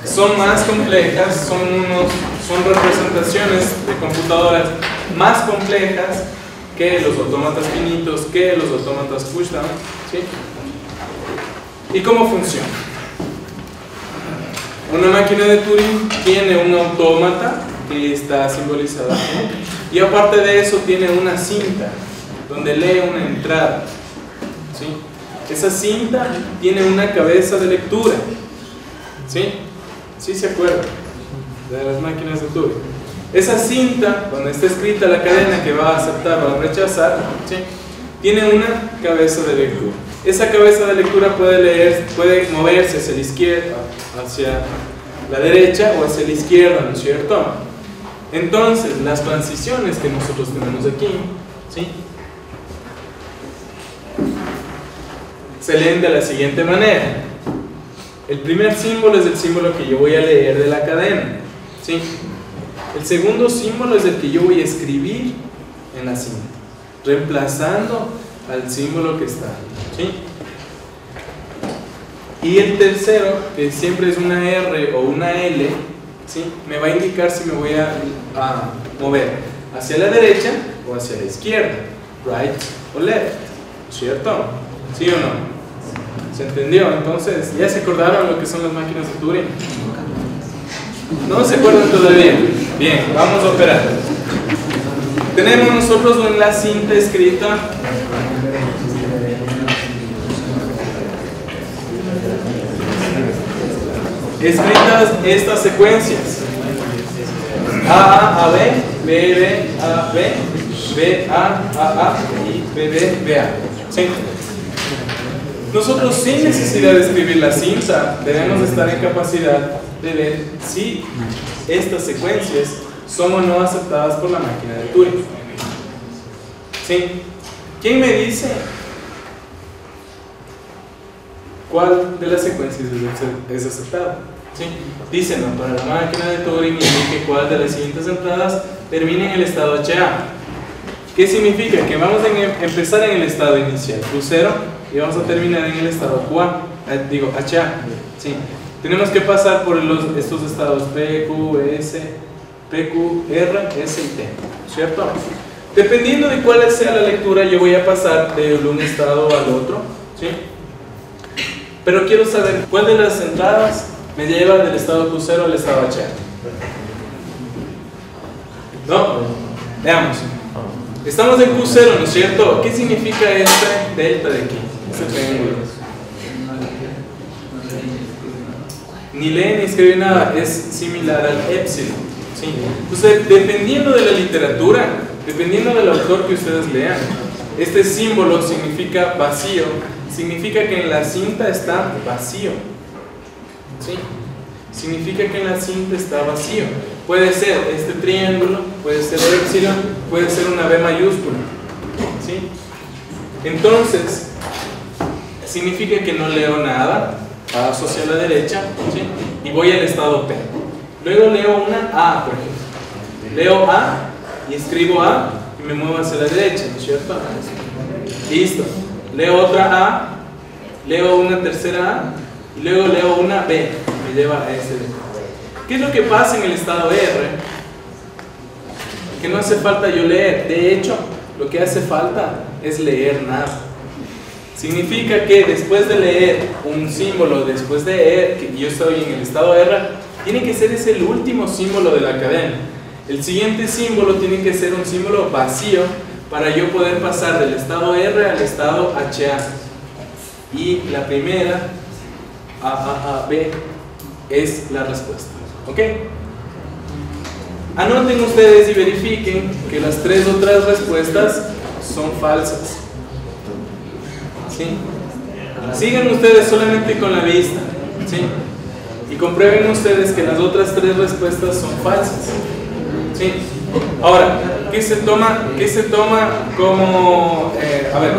son más complejas, son representaciones de computadoras más complejas que los autómatas finitos, que los autómatas pushdown, ¿sí? ¿Y cómo funciona? Una máquina de Turing tiene un autómata que está simbolizado aquí, y aparte de eso tiene una cinta donde lee una entrada, ¿sí? Esa cinta tiene una cabeza de lectura, ¿sí? ¿Sí se acuerdan de las máquinas de Turing? Esa cinta, donde está escrita la cadena que va a aceptar o a rechazar, ¿sí? Tiene una cabeza de lectura. Esa cabeza de lectura puede moverse hacia la izquierda, hacia la derecha o hacia la izquierda, ¿no es cierto? Entonces, las transiciones que nosotros tenemos aquí, ¿sí? Se leen de la siguiente manera. El primer símbolo es el símbolo que yo voy a leer de la cadena, ¿sí? El segundo símbolo es el que yo voy a escribir en la cinta, reemplazando al símbolo que está, ¿sí? Y el tercero, que siempre es una R o una L, ¿sí? Me va a indicar si me voy a mover hacia la derecha o hacia la izquierda, right o left, ¿cierto? ¿Sí o no? ¿Se entendió? Entonces, ¿ya se acordaron lo que son las máquinas de Turing? ¿No se acuerdan todavía? Bien, vamos a operar. Tenemos nosotros en la cinta escrita estas secuencias: A, A, B, B, B, A, B, B, A, y B, B, B, A. ¿Sí? Nosotros, sin necesidad de escribir la cinta, debemos estar en capacidad de ver si estas secuencias son o no aceptadas por la máquina de Turing. ¿Sí? ¿Quién me dice cuál de las secuencias es aceptada? ¿Sí? Dicen, no, para la máquina de Turing indique cuál de las siguientes entradas termina en el estado HA. ¿Qué significa? Que vamos a empezar en el estado inicial, Q0, y vamos a terminar en el estado QA, HA. ¿Sí? Tenemos que pasar por estos estados P, Q, S, P, Q, R, S y T, ¿cierto? Dependiendo de cuál sea la lectura, yo voy a pasar de un estado al otro, ¿sí? Pero quiero saber cuál de las entradas me lleva del estado Q0 al estado HA. ¿No? Veamos. Estamos en Q0, ¿no es cierto? ¿Qué significa este delta de aquí? Este triángulo. Ni lee ni escribe nada, es similar al epsilon, ¿sí? Entonces, dependiendo de la literatura, dependiendo del autor que ustedes lean, este símbolo significa vacío, significa que en la cinta está vacío, ¿sí? Significa que en la cinta está vacío. Puede ser este triángulo, puede ser epsilon, puede ser una B mayúscula, ¿sí? Entonces, significa que no leo nada, paso hacia la derecha, ¿sí? Y voy al estado P. Luego leo una A, por ejemplo. Leo A y escribo A y me muevo hacia la derecha, ¿no es cierto? Listo. Leo otra A, leo una tercera A y luego leo una B, me lleva a ese B. ¿Qué es lo que pasa en el estado R? Que no hace falta yo leer. De hecho, lo que hace falta es leer nada. Significa que después de leer un símbolo, después de leer que yo estoy en el estado R, tiene que ser ese el último símbolo de la cadena. El siguiente símbolo tiene que ser un símbolo vacío para yo poder pasar del estado R al estado HA. Y la primera, A, B, es la respuesta. ¿Ok? Anoten ustedes y verifiquen que las tres otras respuestas son falsas. ¿Sí? Sigan ustedes solamente con la vista, ¿sí? Y comprueben ustedes que las otras tres respuestas son falsas. ¿Sí? Ahora, ¿qué se toma como,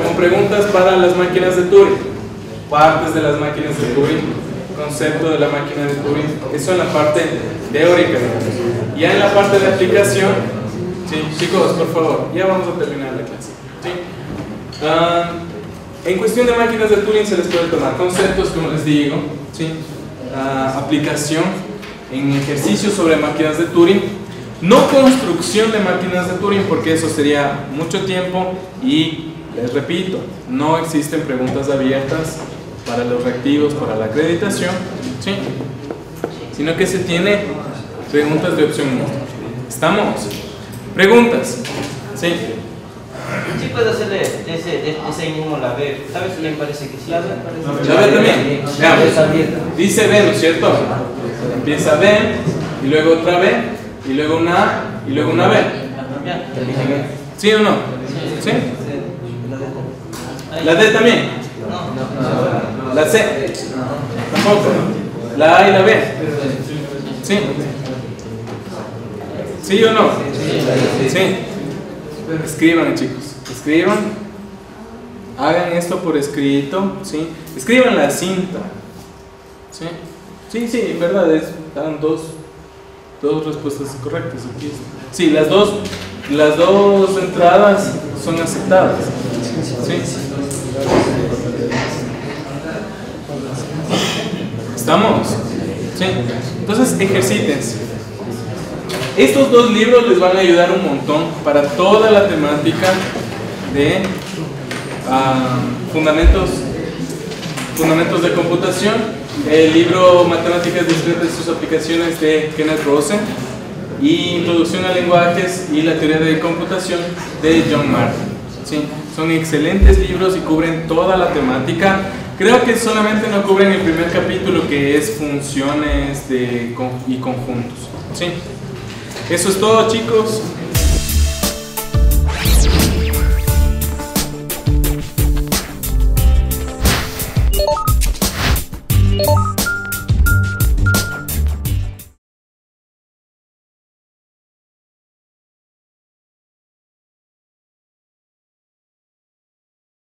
como preguntas para las máquinas de Turing? Partes de las máquinas de Turing, concepto de la máquina de Turing, eso en la parte teórica. Ya en la parte de aplicación, ¿sí? Chicos, por favor, ya vamos a terminar la clase. ¿Sí? En cuestión de máquinas de Turing se les puede tomar conceptos, como les digo, ¿sí? Aplicación en ejercicios sobre máquinas de Turing, no construcción de máquinas de Turing, porque eso sería mucho tiempo y les repito, no existen preguntas abiertas para los reactivos, para la acreditación, ¿sí? Sino que se tiene preguntas de opción múltiple. ¿Estamos? Preguntas, ¿sí? Sí puedo hacerle de ese mismo la B. ¿Sabes si me parece que sí? La B también. Veamos. Dice B, ¿no es cierto? Empieza B, y luego otra B, y luego una A, y luego una B. ¿Sí o no? ¿Sí? La D también. La C. Tampoco. La A y la B. ¿Sí? ¿Sí o no? Sí. Escriban, chicos. Escriban. Hagan esto por escrito. ¿Sí? Escriban la cinta. ¿Sí? Sí, en verdad están dos respuestas correctas aquí. Sí, las dos entradas son aceptadas. ¿Sí? ¿Estamos? ¿Sí? Entonces ejercítense. Estos dos libros les van a ayudar un montón para toda la temática de fundamentos de computación. El libro Matemáticas Discretas y sus aplicaciones de Kenneth Rosen y Introducción a lenguajes y la teoría de computación de John Martin. ¿Sí? Son excelentes libros y cubren toda la temática. Creo que solamente no cubren el primer capítulo, que es funciones y conjuntos. ¿Sí? Eso es todo, chicos.